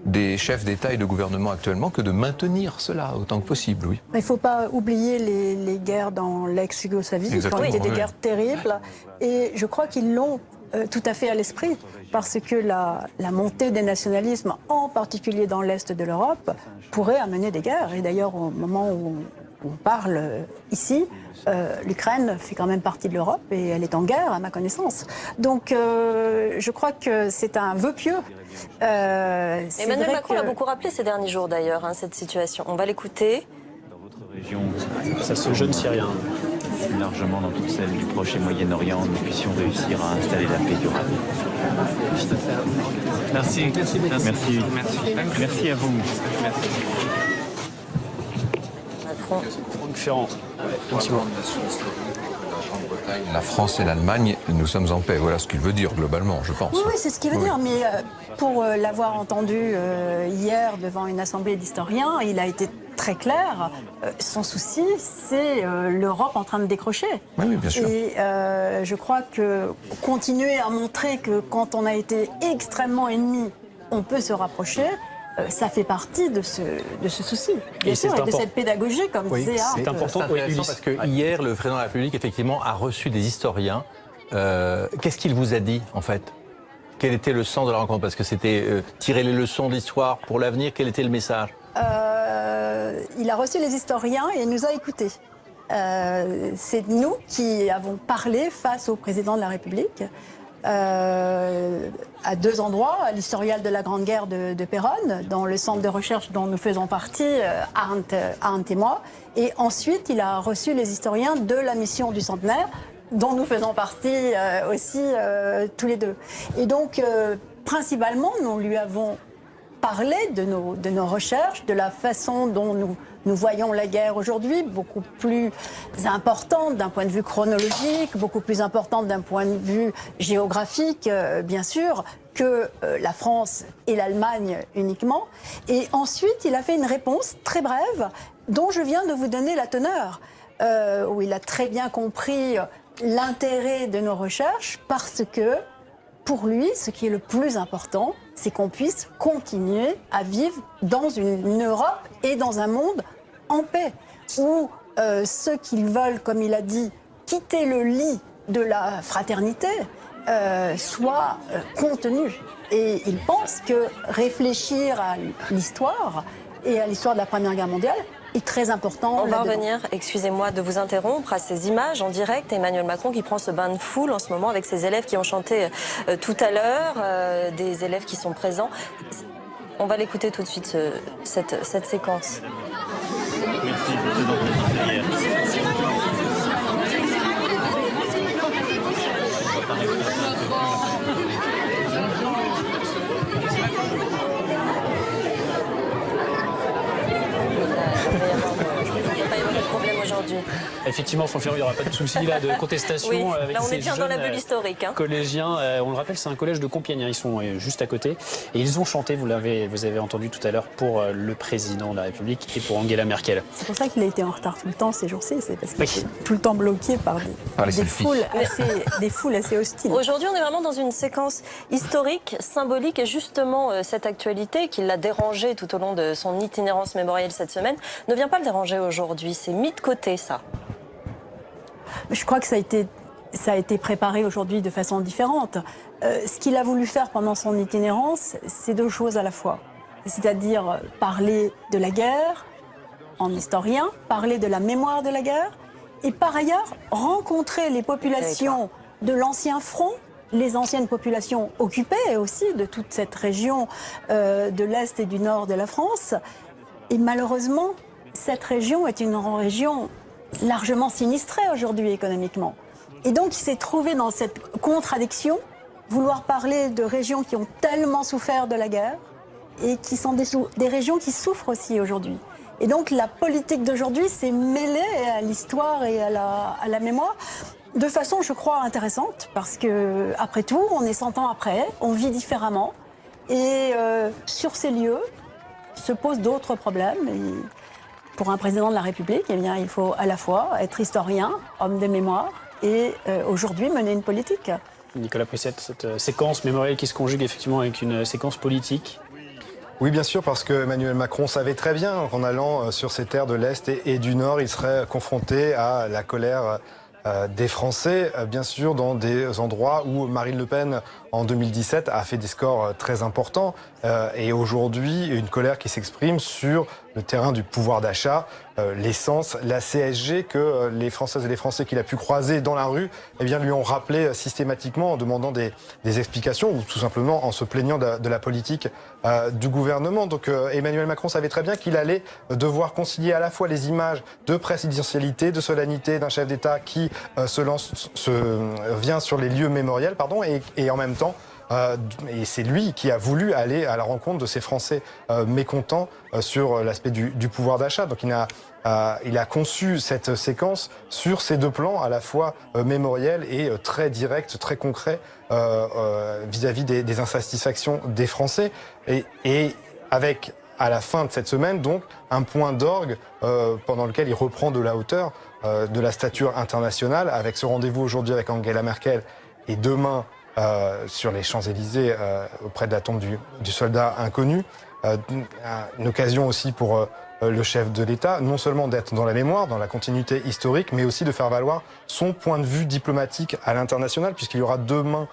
des chefs d'État et de gouvernement actuellement que de maintenir cela autant que possible, oui. Il ne faut pas oublier les guerres dans l'ex-Yougoslavie, qui ont été des guerres terribles. Et je crois qu'ils l'ont tout à fait à l'esprit, parce que la montée des nationalismes, en particulier dans l'Est de l'Europe, pourrait amener des guerres. Et d'ailleurs, au moment où on parle ici, l'Ukraine fait quand même partie de l'Europe et elle est en guerre, à ma connaissance. Donc, je crois que c'est un vœu pieux. Emmanuel Macron l'a beaucoup rappelé ces derniers jours, d'ailleurs, cette situation. On va l'écouter. Dans votre région, Ça, ce jeune Syrien. plus largement dans toute celle du Proche et Moyen-Orient, nous puissions réussir à installer la paix durable. Merci. Merci à vous. Merci. Macron. Franck Ferrand. La France et l'Allemagne, nous sommes en paix. Voilà ce qu'il veut dire globalement, je pense. Oui, c'est ce qu'il veut dire. Mais pour l'avoir entendu hier devant une assemblée d'historiens, il a été très clair. Son souci, c'est l'Europe en train de décrocher. Oui, bien sûr. Et je crois que continuer à montrer que quand on a été extrêmement ennemi, on peut se rapprocher. Ça fait partie de ce souci, bien sûr, et de cette pédagogie, comme disait Arnd. C'est important, parce que hier, le président de la République, effectivement, a reçu des historiens. Qu'est-ce qu'il vous a dit, en fait? Quel était le sens de la rencontre? Parce que c'était tirer les leçons de l'histoire pour l'avenir. Quel était le message? Il a reçu les historiens et il nous a écoutés. C'est nous qui avons parlé face au président de la République. À 2 endroits, à l'historial de la Grande Guerre de Péronne, dans le centre de recherche dont nous faisons partie, Arnd et moi. Et ensuite, il a reçu les historiens de la mission du centenaire, dont nous faisons partie aussi tous les deux. Et donc, principalement, nous lui avons parlé de nos recherches, de la façon dont nous voyons la guerre aujourd'hui, beaucoup plus importante d'un point de vue chronologique, beaucoup plus importante d'un point de vue géographique, bien sûr, que la France et l'Allemagne uniquement. Et ensuite, il a fait une réponse très brève dont je viens de vous donner la teneur, où il a très bien compris l'intérêt de nos recherches, parce que pour lui, ce qui est le plus important, c'est qu'on puisse continuer à vivre dans une Europe et dans un monde en paix, où ceux qui veulent, comme il a dit, quitter le lit de la fraternité, soient contenus. Et il pense que réfléchir à l'histoire et à l'histoire de la Première Guerre mondiale est très important. On va revenir, excusez-moi de vous interrompre, à ces images en direct. Emmanuel Macron qui prend ce bain de foule en ce moment avec ses élèves qui ont chanté tout à l'heure, des élèves qui sont présents. On va l'écouter tout de suite, cette séquence. Effectivement, Franck Ferrand, il n'y aura pas de souci là de contestation oui, avec là on ces est bien jeunes dans la bulle historique. Collégiens. On le rappelle, c'est un collège de Compiègne. Ils sont juste à côté et ils ont chanté. Vous avez entendu tout à l'heure pour le président de la République et pour Angela Merkel. C'est pour ça qu'il a été en retard tout le temps ces jours-ci. C'est parce qu'il était tout le temps bloqué par des foules assez hostiles. Aujourd'hui, on est vraiment dans une séquence historique, symbolique, et justement cette actualité qui l'a dérangé tout au long de son itinérance mémorielle cette semaine ne vient pas le déranger aujourd'hui. C'est mis de côté, ça. Je crois que ça a été préparé aujourd'hui de façon différente. Ce qu'il a voulu faire pendant son itinérance, c'est deux choses à la fois. C'est-à-dire parler de la guerre en historien, parler de la mémoire de la guerre, et par ailleurs rencontrer les populations de l'ancien front, les anciennes populations occupées aussi de toute cette région de l'Est et du Nord de la France. Et malheureusement, cette région est une région largement sinistrée aujourd'hui économiquement. Et donc il s'est trouvé dans cette contradiction, vouloir parler de régions qui ont tellement souffert de la guerre et qui sont des régions qui souffrent aussi aujourd'hui. Et donc la politique d'aujourd'hui s'est mêlée à l'histoire et à la mémoire de façon, je crois, intéressante, parce que après tout, on est 100 ans après, on vit différemment, et sur ces lieux se posent d'autres problèmes. Et pour un président de la République, eh bien, il faut à la fois être historien, homme de mémoire, et aujourd'hui mener une politique. Nicolas Prissette, cette séquence mémorielle qui se conjugue effectivement avec une séquence politique. Oui, bien sûr, parce que Emmanuel Macron savait très bien qu'en allant sur ces terres de l'Est et du Nord, il serait confronté à la colère des Français, bien sûr, dans des endroits où Marine Le Pen, en 2017, a fait des scores très importants. Et aujourd'hui, une colère qui s'exprime sur le terrain du pouvoir d'achat, l'essence, la CSG, que les Françaises et les Français qu'il a pu croiser dans la rue, eh bien, lui ont rappelé systématiquement en demandant des explications ou tout simplement en se plaignant de la politique du gouvernement. Donc Emmanuel Macron savait très bien qu'il allait devoir concilier à la fois les images de présidentialité, de solennité d'un chef d'État qui vient sur les lieux mémoriels, et en même temps, et c'est lui qui a voulu aller à la rencontre de ces Français mécontents sur l'aspect du pouvoir d'achat. Donc il a conçu cette séquence sur ces deux plans, à la fois mémoriel et très direct, très concret vis-à-vis des insatisfactions des Français. Et avec, à la fin de cette semaine, donc, un point d'orgue pendant lequel il reprend de la hauteur de la stature internationale, avec ce rendez-vous aujourd'hui avec Angela Merkel et demain sur les Champs-Élysées auprès de la tombe du soldat inconnu. Une occasion aussi pour le chef de l'État, non seulement d'être dans la mémoire, dans la continuité historique, mais aussi de faire valoir son point de vue diplomatique à l'international, puisqu'il y aura demain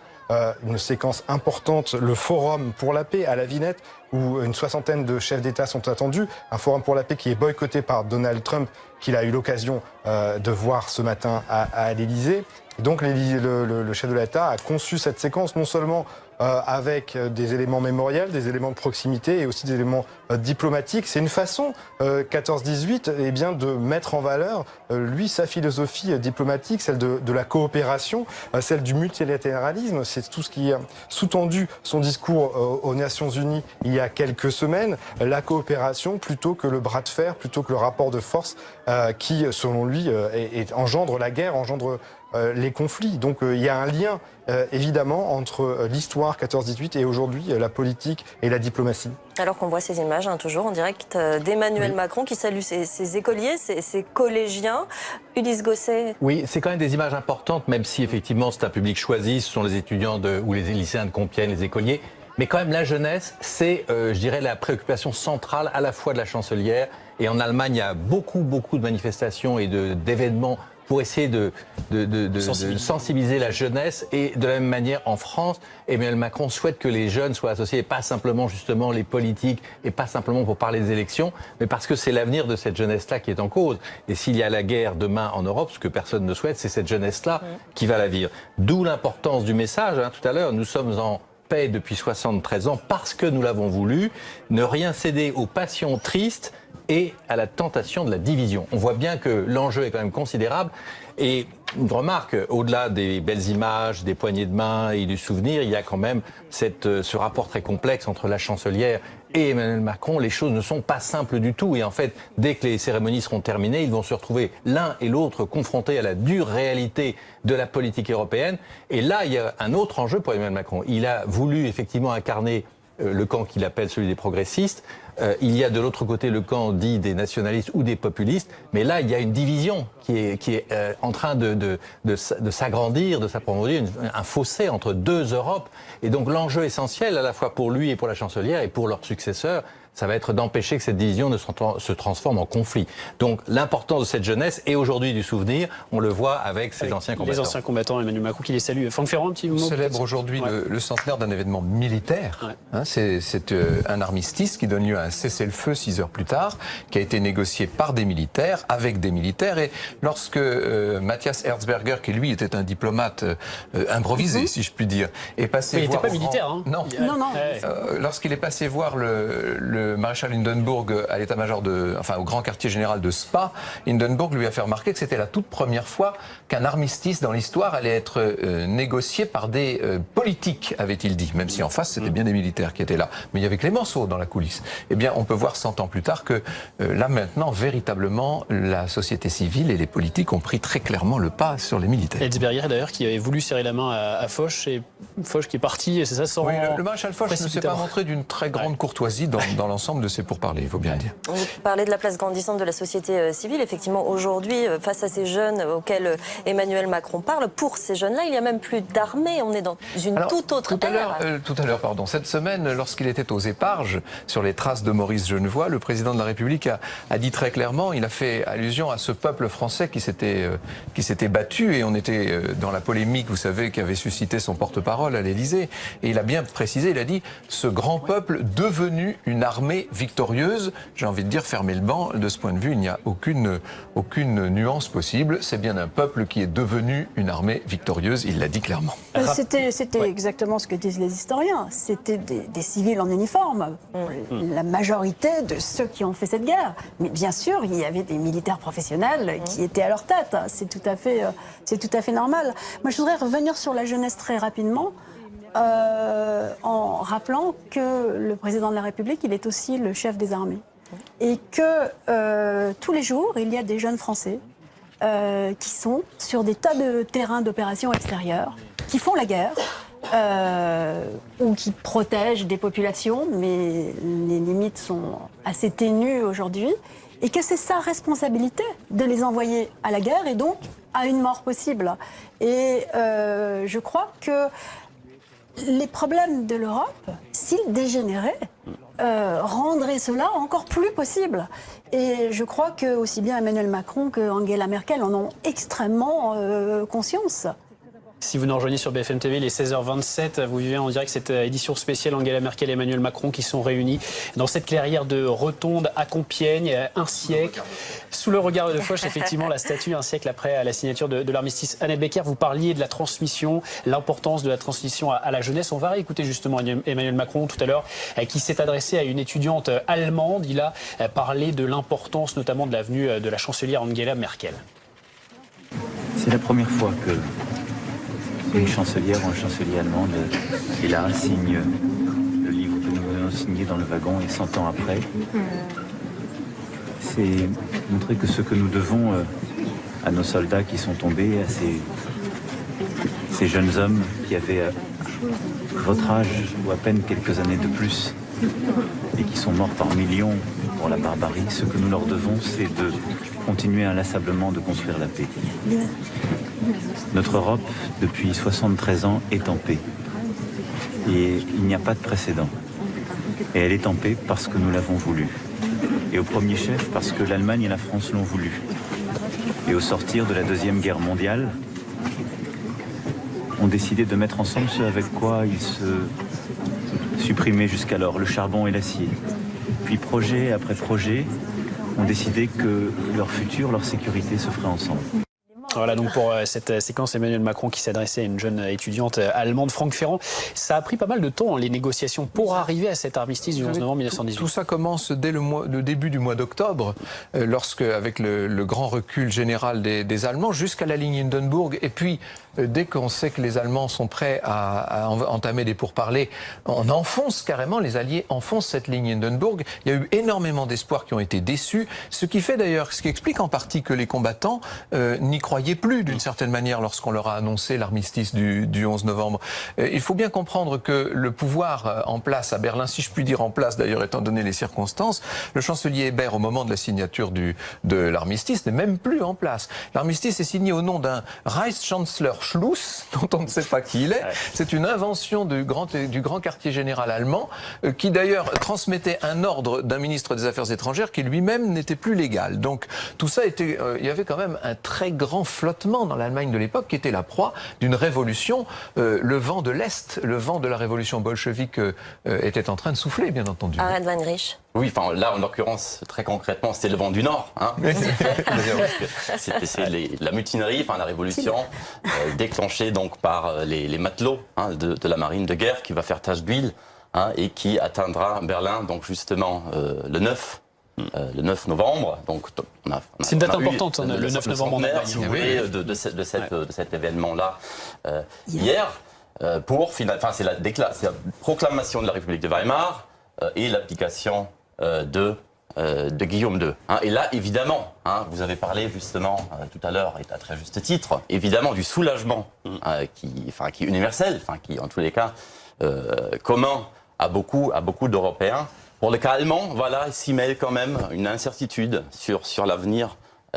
une séquence importante, le Forum pour la paix à la Vinette, où une soixantaine de chefs d'État sont attendus. Un Forum pour la paix qui est boycotté par Donald Trump, qu'il a eu l'occasion de voir ce matin à l'Élysée. Donc le chef de l'État a conçu cette séquence non seulement avec des éléments mémoriels, des éléments de proximité et aussi des éléments diplomatiques. C'est une façon, 14-18, eh bien, de mettre en valeur, lui, sa philosophie diplomatique, celle de la coopération, celle du multilatéralisme. C'est tout ce qui a sous-tendu son discours aux Nations Unies il y a quelques semaines. La coopération plutôt que le bras de fer, plutôt que le rapport de force qui, selon lui, engendre la guerre, engendre les conflits. Donc il y a un lien évidemment entre l'histoire 14-18 et aujourd'hui la politique et la diplomatie. Alors qu'on voit ces images images, toujours en direct d'Emmanuel Macron qui salue ses écoliers, ses collégiens. Ulysse Gosset. Oui, c'est quand même des images importantes, même si effectivement c'est un public choisi, ce sont les étudiants ou les lycéens de Compiègne, les écoliers. Mais quand même, la jeunesse, c'est, je dirais, la préoccupation centrale à la fois de la chancelière. Et en Allemagne, il y a beaucoup de manifestations et d'événements pour essayer de sensibiliser la jeunesse. Et de la même manière, en France, Emmanuel Macron souhaite que les jeunes soient associés, pas simplement justement les politiques, et pas simplement pour parler des élections, mais parce que c'est l'avenir de cette jeunesse-là qui est en cause. Et s'il y a la guerre demain en Europe, ce que personne ne souhaite, c'est cette jeunesse-là qui va la vivre. D'où l'importance du message. Tout à l'heure, nous sommes en paix depuis 73 ans parce que nous l'avons voulu, ne rien céder aux passions tristes et à la tentation de la division. On voit bien que l'enjeu est quand même considérable. Et une remarque, au-delà des belles images, des poignées de main et du souvenir, il y a quand même ce rapport très complexe entre la chancelière et Emmanuel Macron. Les choses ne sont pas simples du tout. Et en fait, dès que les cérémonies seront terminées, ils vont se retrouver l'un et l'autre confrontés à la dure réalité de la politique européenne. Et là, il y a un autre enjeu pour Emmanuel Macron. Il a voulu effectivement incarner le camp qu'il appelle celui des progressistes. Il y a de l'autre côté le camp dit des nationalistes ou des populistes, mais là il y a une division qui est en train de s'agrandir, de s'approfondir, un fossé entre deux Europes. Et donc l'enjeu essentiel à la fois pour lui et pour la chancelière et pour leurs successeurs, ça va être d'empêcher que cette division ne se transforme en conflit. Donc l'importance de cette jeunesse et aujourd'hui du souvenir, on le voit avec ces anciens combattants. Les anciens combattants, Emmanuel Macron qui les salue. Franck Ferrand, un petit mot. On célèbre aujourd'hui le centenaire d'un événement militaire. C'est un armistice qui donne lieu à un cessez-le-feu 6 heures plus tard, qui a été négocié par des militaires, avec des militaires. Et lorsque Matthias Erzberger, qui lui était un diplomate improvisé, si je puis dire, est passé voir... Il n'était pas militaire, hein. Non. Lorsqu'il est passé voir le maréchal Hindenburg à l'état-major au grand quartier général de Spa, Hindenburg lui a fait remarquer que c'était la toute première fois qu'un armistice dans l'histoire allait être négocié par des politiques, avait-il dit, même si en face c'était bien des militaires qui étaient là. Mais il y avait Clémenceau dans la coulisse. Eh bien, on peut voir 100 ans plus tard que là maintenant, véritablement, la société civile et les politiques ont pris très clairement le pas sur les militaires. Erzberger d'ailleurs qui avait voulu serrer la main à Foch, et Foch qui est parti, et c'est ça sans... Oui, le maréchal Foch ne s'est pas montré d'une très grande courtoisie dans l'ensemble de ces pourparlers, il faut bien le dire. Vous parlez de la place grandissante de la société civile. Effectivement, aujourd'hui, face à ces jeunes auxquels Emmanuel Macron parle, pour ces jeunes-là, il n'y a même plus d'armée. On est dans une toute autre ère. Tout à l'heure, cette semaine, lorsqu'il était aux Éparges, sur les traces de Maurice Genevoix, le président de la République a dit très clairement, il a fait allusion à ce peuple français qui s'était battu, et on était dans la polémique, vous savez, qu'avait suscité son porte-parole à l'Élysée. Et il a bien précisé, il a dit, ce grand peuple devenu une armée victorieuse. J'ai envie de dire, fermez le banc. De ce point de vue, il n'y a aucune nuance possible. C'est bien un peuple qui est devenu une armée victorieuse. Il l'a dit clairement. C'était exactement ce que disent les historiens. C'était des civils en uniforme. La majorité de ceux qui ont fait cette guerre. Mais bien sûr, il y avait des militaires professionnels qui étaient à leur tête. C'est tout à fait normal. Moi, je voudrais revenir sur la jeunesse très rapidement. En rappelant que le président de la République, il est aussi le chef des armées. Et que tous les jours, il y a des jeunes Français qui sont sur des tas de terrains d'opérations extérieures, qui font la guerre, ou qui protègent des populations, mais les limites sont assez ténues aujourd'hui, et que c'est sa responsabilité de les envoyer à la guerre et donc à une mort possible. Et je crois que les problèmes de l'Europe, s'ils dégénéraient, rendraient cela encore plus possible. Et je crois que aussi bien Emmanuel Macron que Angela Merkel en ont extrêmement conscience. Si vous nous rejoignez sur BFM TV, il est 16h27, vous vivez en direct cette édition spéciale Angela Merkel et Emmanuel Macron qui sont réunis dans cette clairière de Rotonde à Compiègne, un siècle. Sous le regard de Foch, effectivement, la statue, un siècle après la signature de l'armistice. Annette Becker, vous parliez de la transmission, l'importance de la transmission à la jeunesse. On va réécouter justement Emmanuel Macron tout à l'heure, qui s'est adressé à une étudiante allemande. Il a parlé de l'importance notamment de la venue de la chancelière Angela Merkel. C'est la première fois que une chancelière ou un chancelier allemande est là, signe le livre que nous venons signer dans le wagon, et 100 ans après, c'est montrer que ce que nous devons à nos soldats qui sont tombés, à ces jeunes hommes qui avaient votre âge ou à peine quelques années de plus et qui sont morts par millions pour la barbarie, ce que nous leur devons, c'est de continuer inlassablement de construire la paix. Notre Europe, depuis 73 ans, est en paix. Et il n'y a pas de précédent. Et elle est en paix parce que nous l'avons voulu. Et au premier chef, parce que l'Allemagne et la France l'ont voulu. Et au sortir de la Deuxième Guerre mondiale, ont décidé de mettre ensemble ce avec quoi ils se supprimaient jusqu'alors, le charbon et l'acier. Puis projet après projet, ont décidé que leur futur, leur sécurité se ferait ensemble. Voilà donc pour cette séquence Emmanuel Macron qui s'adressait à une jeune étudiante allemande, Franck Ferrand. Ça a pris pas mal de temps, les négociations, pour arriver à cet armistice du 11 novembre 1918. Tout ça commence dès le début du mois d'octobre, lorsque, avec le grand recul général des Allemands, jusqu'à la ligne Hindenburg. Et puis, dès qu'on sait que les Allemands sont prêts à entamer des pourparlers, on enfonce carrément, les Alliés enfoncent cette ligne Hindenburg. Il y a eu énormément d'espoirs qui ont été déçus, ce qui fait d'ailleurs, ce qui explique en partie que les combattants n'y croyaient plus d'une certaine manière lorsqu'on leur a annoncé l'armistice du 11 novembre. Il faut bien comprendre que le pouvoir en place à Berlin, si je puis dire en place d'ailleurs étant donné les circonstances, le chancelier Hébert au moment de la signature de l'armistice n'est même plus en place. L'armistice est signé au nom d'un Reichschancellor Schluss, dont on ne sait pas qui il est. C'est une invention du grand quartier général allemand qui d'ailleurs transmettait un ordre d'un ministre des Affaires étrangères qui lui-même n'était plus légal. Donc tout ça était, il y avait quand même un très grand flottement dans l'Allemagne de l'époque qui était la proie d'une révolution. Le vent de l'Est, le vent de la révolution bolchevique était en train de souffler, bien entendu. Arend Weinrich. Oui, enfin là, en l'occurrence, très concrètement, c'était le vent du Nord. Hein. C'est la mutinerie, enfin la révolution, déclenchée donc par les matelots de la marine de guerre qui va faire tache d'huile et qui atteindra Berlin, donc justement le 9 novembre, donc c'est une date importante, le 9 novembre en Allemagne. Si vous voulez, de cet événement-là hier, c'est la proclamation de la République de Weimar et l'abdication de Guillaume II. Et là, évidemment, vous avez parlé justement tout à l'heure, et à très juste titre, évidemment du soulagement qui est universel, qui en tous les cas commun à beaucoup d'Européens. Pour le cas allemand, voilà, s'y mêle quand même une incertitude sur l'avenir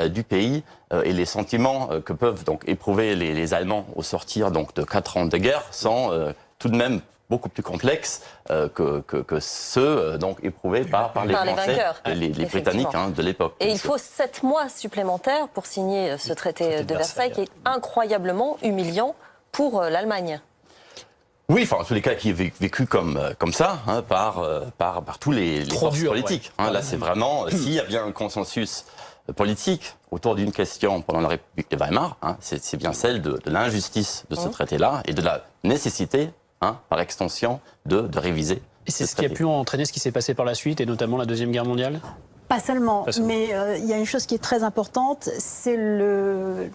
du pays et les sentiments que peuvent donc éprouver les Allemands au sortir donc de 4 ans de guerre sont tout de même beaucoup plus complexes que ceux donc éprouvés par les Français, les Britanniques de l'époque. Et il faut 7 mois supplémentaires pour signer ce traité de Versailles qui est incroyablement humiliant pour l'Allemagne. Oui, enfin, en tous les cas, qui est vécu comme ça par tous les forces politiques. Là, c'est vraiment, s'il y a bien un consensus politique autour d'une question pendant la République de Weimar, c'est bien celle de l'injustice de ce traité-là et de la nécessité, par extension, de réviser. Et c'est ce qui a pu entraîner ce qui s'est passé par la suite, et notamment la Deuxième Guerre mondiale ? Pas seulement, mais il y a une chose qui est très importante, c'est le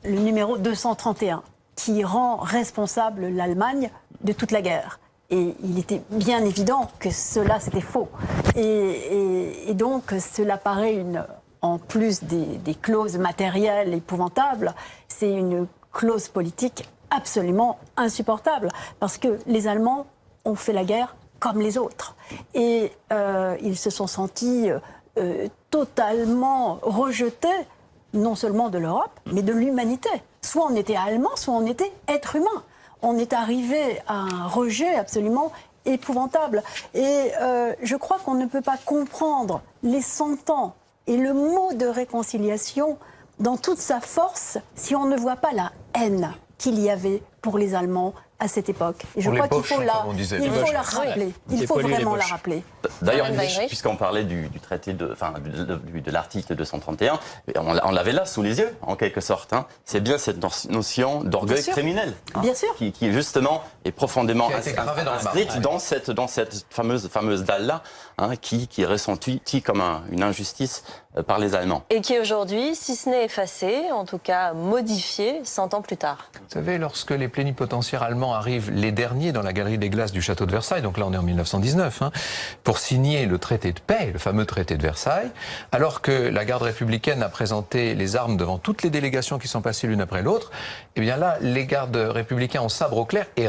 numéro 231. Qui rend responsable l'Allemagne de toute la guerre. Et il était bien évident que cela, c'était faux. Et donc, cela paraît, en plus des clauses matérielles épouvantables, c'est une clause politique absolument insupportable. Parce que les Allemands ont fait la guerre comme les autres. Et ils se sont sentis totalement rejetés, non seulement de l'Europe, mais de l'humanité. Soit on était allemand, soit on était être humain. On est arrivé à un rejet absolument épouvantable. Et je crois qu'on ne peut pas comprendre les 100 ans et le mot de réconciliation dans toute sa force si on ne voit pas la haine qu'il y avait pour les Allemands à cette époque. Et je crois qu'il faut la rappeler. Il faut vraiment la rappeler. D'ailleurs, puisqu'on parlait du traité de l'article 231, on l'avait là sous les yeux, en quelque sorte. C'est bien cette notion d'orgueil criminel, qui justement est profondément inscrite dans cette fameuse dalle-là, qui est ressentie comme une injustice par les Allemands. Et qui aujourd'hui, si ce n'est effacé, en tout cas modifié 100 ans plus tard. Vous savez, lorsque les plénipotentiaires allemands arrivent les derniers dans la galerie des glaces du château de Versailles, donc là on est en 1919, pour signer le traité de paix, le fameux traité de Versailles, alors que la garde républicaine a présenté les armes devant toutes les délégations qui sont passées l'une après l'autre, eh bien là, les gardes républicains ont sabre au clair et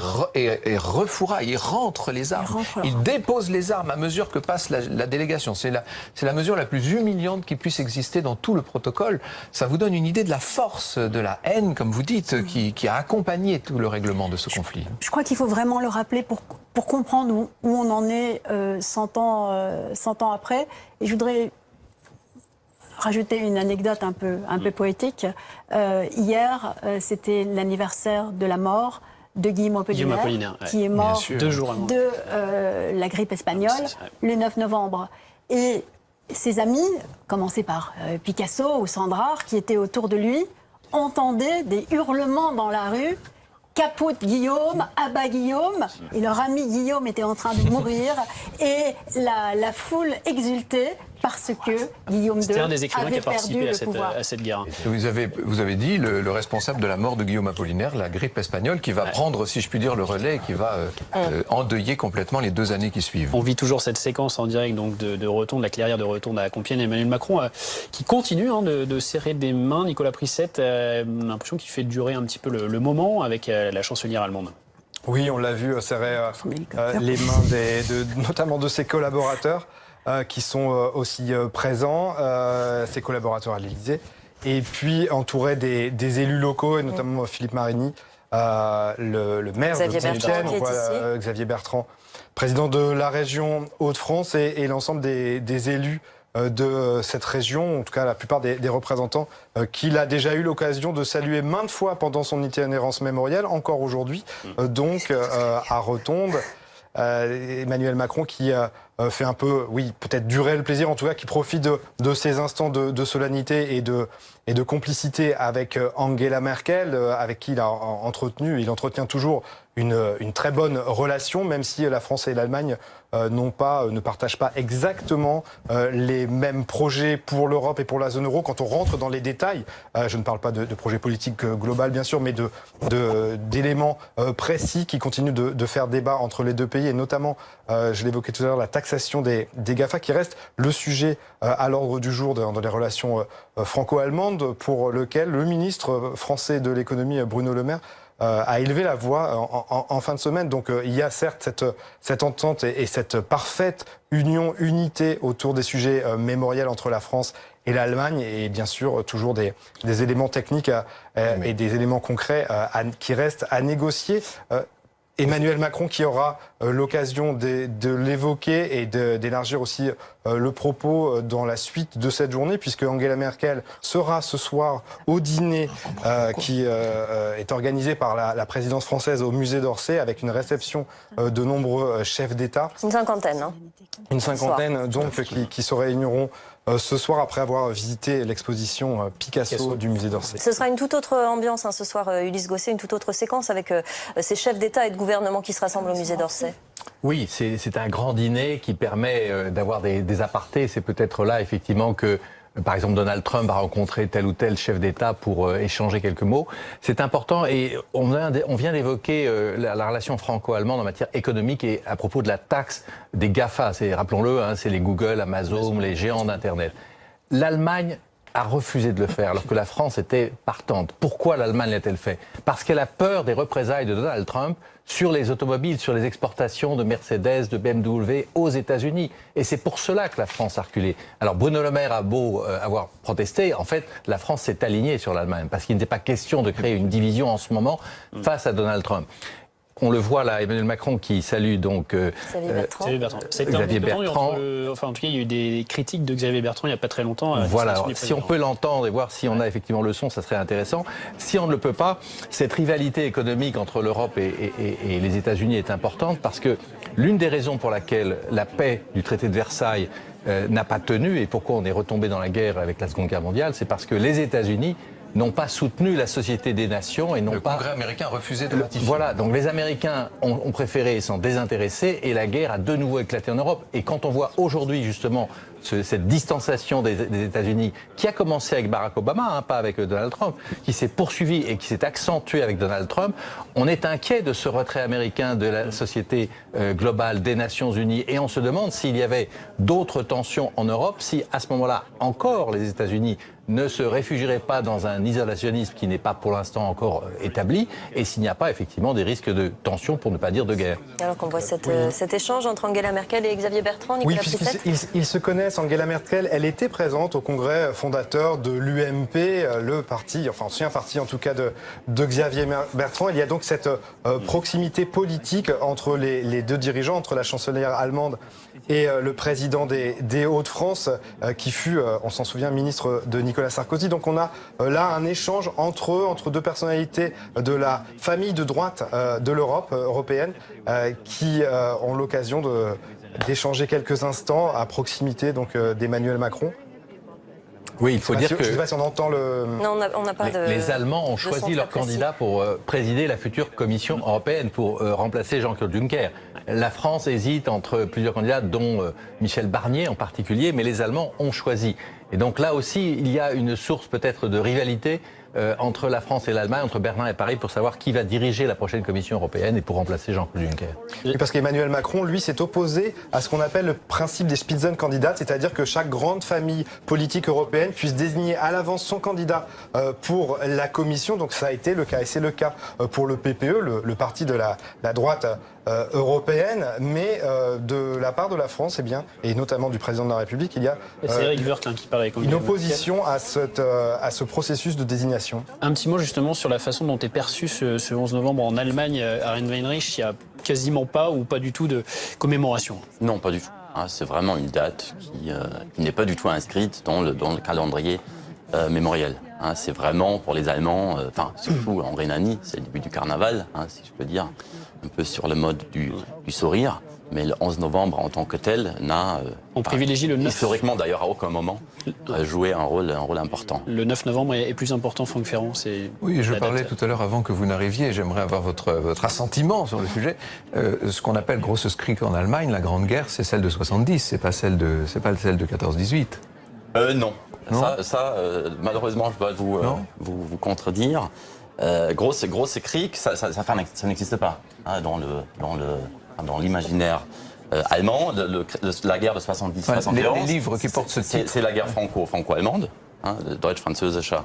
refourraillent, ils rentrent les armes. Ils déposent les armes à mesure que passe la délégation. C'est la mesure la plus humiliante qui puisse exister dans tout le protocole. Ça vous donne une idée de la force, de la haine, comme vous dites, qui a accompagné tout le règlement de ce conflit. Je crois qu'il faut vraiment le rappeler pour comprendre où on en est 100 ans après. Et je voudrais rajouter une anecdote un peu poétique. Hier, c'était l'anniversaire de la mort de Guillaume Apollinaire, qui est mort 2 jours avant de la grippe espagnole le 9 novembre. Et ses amis, commencés par Picasso ou Sandrard, qui étaient autour de lui, entendaient des hurlements dans la rue. Caput Guillaume, abat Guillaume, et leur ami Guillaume était en train de mourir, et la foule exultait parce que Guillaume II un des écrivains qui avait a participé perdu le pouvoir. à cette guerre. Vous avez dit le responsable de la mort de Guillaume Apollinaire, la grippe espagnole, qui va prendre, si je puis dire, le relais et qui va endeuiller complètement les 2 années qui suivent. On vit toujours cette séquence en direct donc de Rotonde, la clairière de Rotonde à Compiègne. Emmanuel Macron qui continue de serrer des mains. Nicolas Prissette, l'impression qu'il fait durer un petit peu le moment avec la chancelière allemande. Oui, on l'a vu serrer les mains notamment de ses collaborateurs qui sont aussi présents, ses collaborateurs à l'Élysée, et puis entouré des élus locaux, et notamment Philippe Marigny, le maire de Compiègne, Xavier Bertrand, président de la région Hauts-de-France, et l'ensemble des élus de cette région, en tout cas la plupart des représentants, qu'il a déjà eu l'occasion de saluer maintes fois pendant son itinérance mémorielle, encore aujourd'hui, donc à Rotonde. Emmanuel Macron qui fait un peu, oui, peut-être durer le plaisir, en tout cas qui profite de ces instants de solennité et de complicité avec Angela Merkel, avec qui il entretient toujours une très bonne relation, même si la France et l'Allemagne ne partagent pas exactement les mêmes projets pour l'Europe et pour la zone euro. Quand on rentre dans les détails, je ne parle pas de projet politique global bien sûr, mais d'éléments précis qui continuent de faire débat entre les 2 pays, et notamment, je l'évoquais tout à l'heure, la taxation des GAFA, qui reste le sujet à l'ordre du jour dans les relations franco-allemandes, pour lequel le ministre français de l'économie, Bruno Le Maire, a élevé la voix en fin de semaine. Donc il y a certes cette entente et cette parfaite unité autour des sujets mémoriels entre la France et l'Allemagne, et bien sûr toujours des éléments techniques et des éléments concrets qui restent à négocier. Emmanuel Macron qui aura l'occasion de l'évoquer et d'élargir aussi le propos dans la suite de cette journée, puisque Angela Merkel sera ce soir au dîner qui est organisé par la présidence française au musée d'Orsay, avec une réception de nombreux chefs d'État. Une cinquantaine. Une cinquantaine donc qui se réuniront ce soir après avoir visité l'exposition Picasso du musée d'Orsay. Ce sera une toute autre ambiance ce soir, Ulysse Gosset, une toute autre séquence avec ces chefs d'État et de gouvernement qui se rassemblent au musée d'Orsay. Oui, c'est un grand dîner qui permet d'avoir des apartés. C'est peut-être là effectivement que, par exemple, Donald Trump a rencontré tel ou tel chef d'État pour échanger quelques mots. C'est important, et on vient d'évoquer la relation franco-allemande en matière économique et à propos de la taxe des GAFA. Rappelons-le, c'est les Google, Amazon, les géants d'Internet. L'Allemagne a refusé de le faire alors que la France était partante. Pourquoi l'Allemagne l'a-t-elle fait? Parce qu'elle a peur des représailles de Donald Trump sur les automobiles, sur les exportations de Mercedes, de BMW aux États-Unis. Et c'est pour cela que la France a reculé. Alors Bruno Le Maire a beau avoir protesté, en fait, la France s'est alignée sur l'Allemagne, parce qu'il n'était pas question de créer une division en ce moment face à Donald Trump. On le voit là, Emmanuel Macron qui salue donc Xavier Bertrand. En tout cas, il y a eu des critiques de Xavier Bertrand il n'y a pas très longtemps. Voilà, alors, si on peut l'entendre et voir si on a effectivement le son, ça serait intéressant. Si on ne le peut pas, cette rivalité économique entre l'Europe et les États-Unis est importante, parce que l'une des raisons pour laquelle la paix du traité de Versailles n'a pas tenu, et pourquoi on est retombé dans la guerre avec la Seconde Guerre mondiale, c'est parce que les États-Unis n'ont pas soutenu la Société des Nations et le Congrès américain a refusé de ratifier. Voilà, donc les Américains ont préféré s'en désintéresser et la guerre a de nouveau éclaté en Europe. Et quand on voit aujourd'hui justement cette distanciation des États-Unis, qui a commencé avec Barack Obama, hein, pas avec Donald Trump, qui s'est poursuivi et qui s'est accentué avec Donald Trump, on est inquiet de ce retrait américain de la société globale des Nations Unies. Et on se demande s'il y avait d'autres tensions en Europe, si à ce moment-là, encore les États-Unis ne se réfugieraient pas dans un isolationnisme qui n'est pas pour l'instant encore établi, et s'il n'y a pas effectivement des risques de tension, pour ne pas dire de guerre. Alors qu'on voit cet échange entre Angela Merkel et Xavier Bertrand, Nicolas Plissette. Ils se connaissent. Angela Merkel, elle était présente au congrès fondateur de l'UMP, le parti, enfin ancien parti en tout cas de Xavier Bertrand. Il y a donc cette proximité politique entre les deux dirigeants, entre la chancelière allemande et le président des Hauts-de-France, qui fut, on s'en souvient, ministre de Nicolas Sarkozy. Donc on a là un échange entre deux personnalités de la famille de droite de l'Europe européenne qui ont l'occasion d'échanger quelques instants à proximité donc d'Emmanuel Macron. Oui, il faut dire que... Je ne sais pas si on entend le... Non, on n'a pas de... Les Allemands ont choisi leur candidat pour présider la future Commission européenne, pour remplacer Jean-Claude Juncker. La France hésite entre plusieurs candidats, dont Michel Barnier en particulier, mais les Allemands ont choisi. Et donc là aussi, il y a une source peut-être de rivalité entre la France et l'Allemagne, entre Berlin et Paris, pour savoir qui va diriger la prochaine Commission européenne et pour remplacer Jean-Claude Juncker. Et parce qu'Emmanuel Macron, lui, s'est opposé à ce qu'on appelle le principe des Spitzenkandidaten, c'est-à-dire que chaque grande famille politique européenne puisse désigner à l'avance son candidat pour la Commission. Donc ça a été le cas, et c'est le cas pour le PPE, le parti de la droite européenne, mais de la part de la France, eh bien, et notamment du président de la République, il y a c'est Eric Woerth qui parle avec une opposition à ce processus de désignation. Un petit mot justement sur la façon dont est perçu ce 11 novembre en Allemagne. À Rhein-Weinrich, il n'y a quasiment pas ou pas du tout de commémoration. Non, pas du tout. C'est vraiment une date qui n'est pas du tout inscrite dans le calendrier mémoriel. C'est vraiment pour les Allemands, surtout en Rhénanie, c'est le début du carnaval, si je peux dire, un peu sur le mode du sourire. Mais le 11 novembre en tant que tel n'a, on privilégie le 9... historiquement d'ailleurs à aucun moment, joué un rôle important. Le 9 novembre est plus important, Franck Ferrand. Oui, je parlais tout à l'heure avant que vous n'arriviez, j'aimerais avoir votre assentiment sur le sujet. Ce qu'on appelle Grosses Krieg en Allemagne, la Grande Guerre, c'est celle de 70, c'est pas celle de 14-18. Non. Malheureusement, je dois vous contredire. Grosse Krieg, ça n'existe pas dans l'imaginaire allemand. La guerre de 70-71. Les livres qui portent ce titre. C'est la guerre franco-allemande, Deutsch-Französischer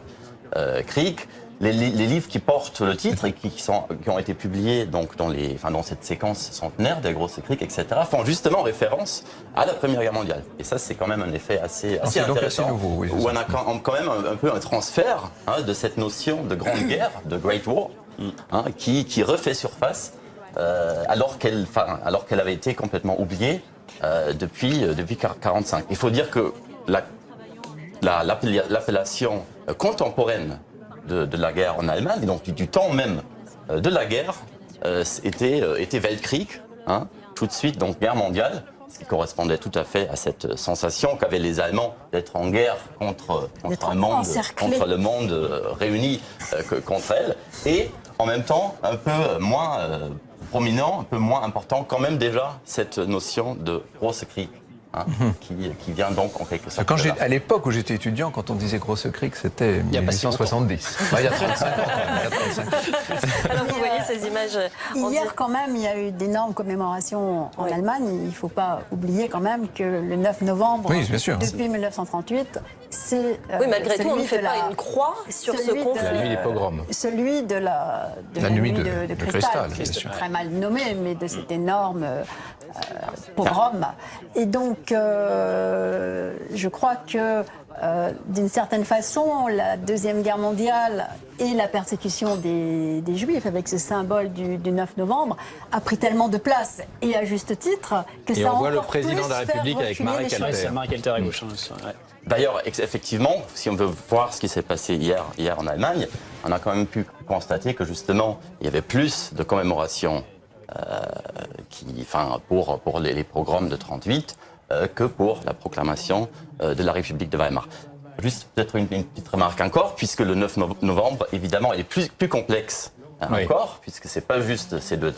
Krieg. Les livres qui portent le titre et qui ont été publiés donc dans cette séquence centenaire des Grosses Krieg, etc., font justement référence à la Première Guerre mondiale. Et ça, c'est quand même un effet assez intéressant, nouveau, oui, où on a quand même un peu un transfert de cette notion de Grande Guerre, de Great War, qui refait surface alors qu'elle avait été complètement oubliée depuis 1945. Il faut dire que l'appellation contemporaine de la guerre en Allemagne, et donc du temps même de la guerre, était Weltkrieg, tout de suite, donc guerre mondiale, ce qui correspondait tout à fait à cette sensation qu'avaient les Allemands d'être en guerre contre le monde réuni contre elle, et en même temps un peu moins prominent, un peu moins important quand même déjà cette notion de Grosse Krieg. Qui vient donc en quelque sorte. À l'époque où j'étais étudiant, quand on disait Grosse Krieg, c'était 1870. Il y a 35 ans. Alors vous voyez ces images. Hier, quand même, il y a eu d'énormes commémorations en Allemagne. Il ne faut pas oublier quand même que le 9 novembre, depuis 1938, c'est. Oui, malgré tout, on ne fait pas une croix sur ce conflit. La nuit des pogroms. Celui de la nuit de cristal, qui est très mal nommé, mais de cet énorme pogrom. Et donc, je crois que, d'une certaine façon, la Deuxième Guerre mondiale et la persécution des Juifs, avec ce symbole du 9 novembre, a pris tellement de place, et à juste titre, que ça a encore plus fait reculer les choses. Et on voit le président de la République avec Marek Alter. C'est Marek Alter à gauche. D'ailleurs, effectivement, si on veut voir ce qui s'est passé hier en Allemagne, on a quand même pu constater que justement, il y avait plus de commémorations pour les pogroms de 1938 que pour la proclamation de la République de Weimar. Juste peut-être une petite remarque encore, puisque le 9 novembre, évidemment, est plus complexe accord, puisque c'est pas juste ces deux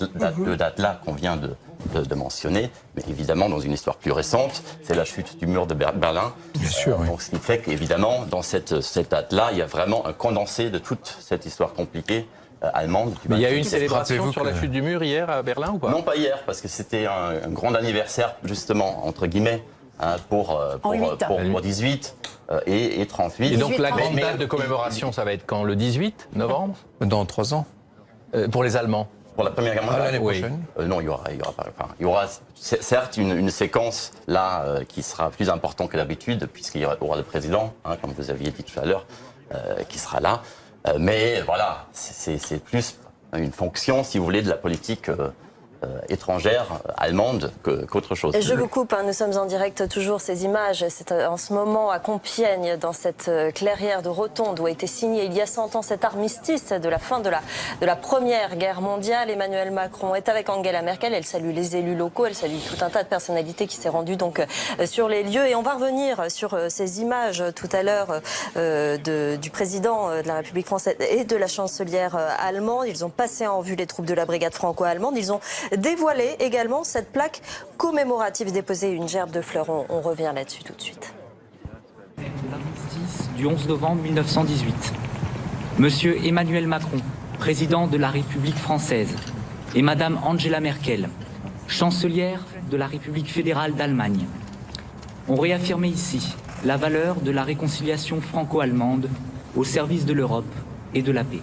dates-là qu'on vient de mentionner, mais évidemment dans une histoire plus récente, c'est la chute du mur de Berlin. Bien sûr, oui. Donc, ce qui fait qu'évidemment, dans cette date-là, il y a vraiment un condensé de toute cette histoire compliquée allemande. Mais il y a eu une célébration sur la chute du mur hier à Berlin ou pas? Non, pas hier, parce que c'était un grand anniversaire, justement, entre guillemets, pour 18 et 38. Et donc la grande date de commémoration, ça va être quand? Le 18 novembre? Dans 3 ans. Pour les Allemands? Pour la Première Guerre mondiale. L'année prochaine. Non, il y aura certes une séquence là qui sera plus importante que d'habitude, puisqu'il y aura le président, comme vous aviez dit tout à l'heure, qui sera là. Mais voilà, c'est plus une fonction, si vous voulez, de la politique étrangère allemande qu'autre chose. Et je vous coupe, nous sommes en direct toujours, ces images, c'est en ce moment à Compiègne, dans cette clairière de Rotonde où a été signé il y a 100 ans cet armistice de la fin de la Première Guerre mondiale. Emmanuel Macron est avec Angela Merkel, elle salue les élus locaux, elle salue tout un tas de personnalités qui s'est rendues donc sur les lieux. Et on va revenir sur ces images tout à l'heure du président de la République française et de la chancelière allemande. Ils ont passé en vue les troupes de la brigade franco-allemande, ils ont dévoilé également cette plaque commémorative, déposer une gerbe de fleurs. On revient là-dessus tout de suite. L'armistice du 11 novembre 1918. Monsieur Emmanuel Macron, président de la République française, et Madame Angela Merkel, chancelière de la République fédérale d'Allemagne, ont réaffirmé ici la valeur de la réconciliation franco-allemande au service de l'Europe et de la paix.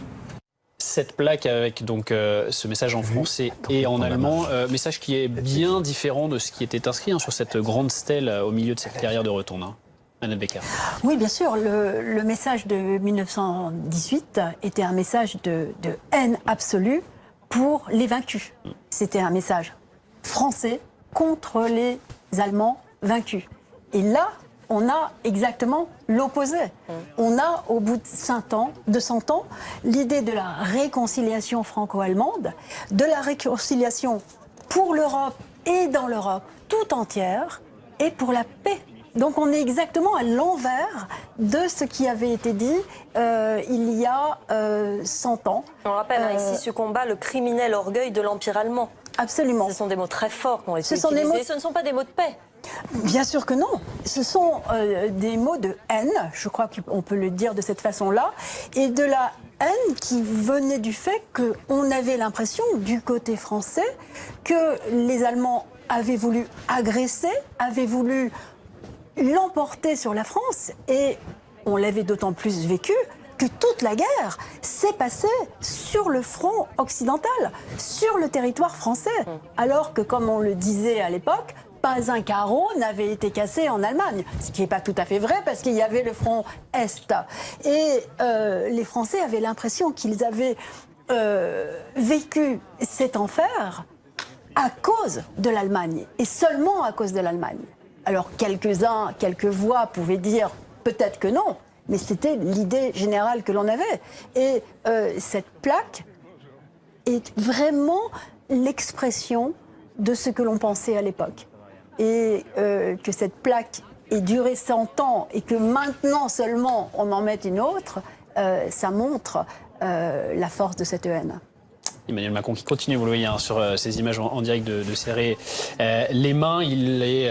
Cette plaque avec donc ce message en français et en allemand, message qui est bien différent de ce qui était inscrit sur cette grande stèle au milieu de cette clairière de Rotonde. Annette Becker. Oui, bien sûr. Le message de 1918 était un message de haine absolue pour les vaincus. C'était un message français contre les Allemands vaincus. Et là, on a exactement l'opposé. On a, au bout de 100 ans, l'idée de la réconciliation franco-allemande, de la réconciliation pour l'Europe et dans l'Europe tout entière, et pour la paix. Donc on est exactement à l'envers de ce qui avait été dit il y a 100 ans. On rappelle ici ce combat, le criminel orgueil de l'Empire allemand. Absolument. Ce sont des mots très forts qui ont été utilisés. Ce ne sont pas des mots de paix. Bien sûr que non. Ce sont des mots de haine, je crois qu'on peut le dire de cette façon-là, et de la haine qui venait du fait qu'on avait l'impression, du côté français, que les Allemands avaient voulu agresser, avaient voulu l'emporter sur la France, et on l'avait d'autant plus vécu que toute la guerre s'est passée sur le front occidental, sur le territoire français, alors que, comme on le disait à l'époque, pas un carreau n'avait été cassé en Allemagne. Ce qui n'est pas tout à fait vrai parce qu'il y avait le front Est. Et les Français avaient l'impression qu'ils avaient vécu cet enfer à cause de l'Allemagne et seulement à cause de l'Allemagne. Alors quelques voix pouvaient dire peut-être que non, mais c'était l'idée générale que l'on avait. Et cette plaque est vraiment l'expression de ce que l'on pensait à l'époque. Et que cette plaque ait duré 100 ans et que maintenant seulement on en mette une autre, ça montre la force de cette haine. Emmanuel Macron qui continue, vous le voyez, sur ces images en direct de serrer les mains. Il est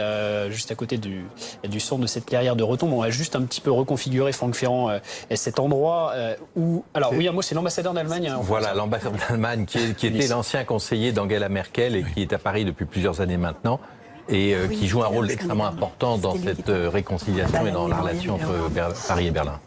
juste à côté du centre de cette clairière de Rotonde. On va juste un petit peu reconfigurer, Franck Ferrand, cet endroit où... Alors oui, un mot, c'est l'ambassadeur d'Allemagne. Voilà, l'ambassadeur d'Allemagne qui était l'ancien conseiller d'Angela Merkel et qui est à Paris depuis plusieurs années maintenant. Et qui joue un rôle extrêmement important dans cette réconciliation et dans la relation entre Paris et Berlin.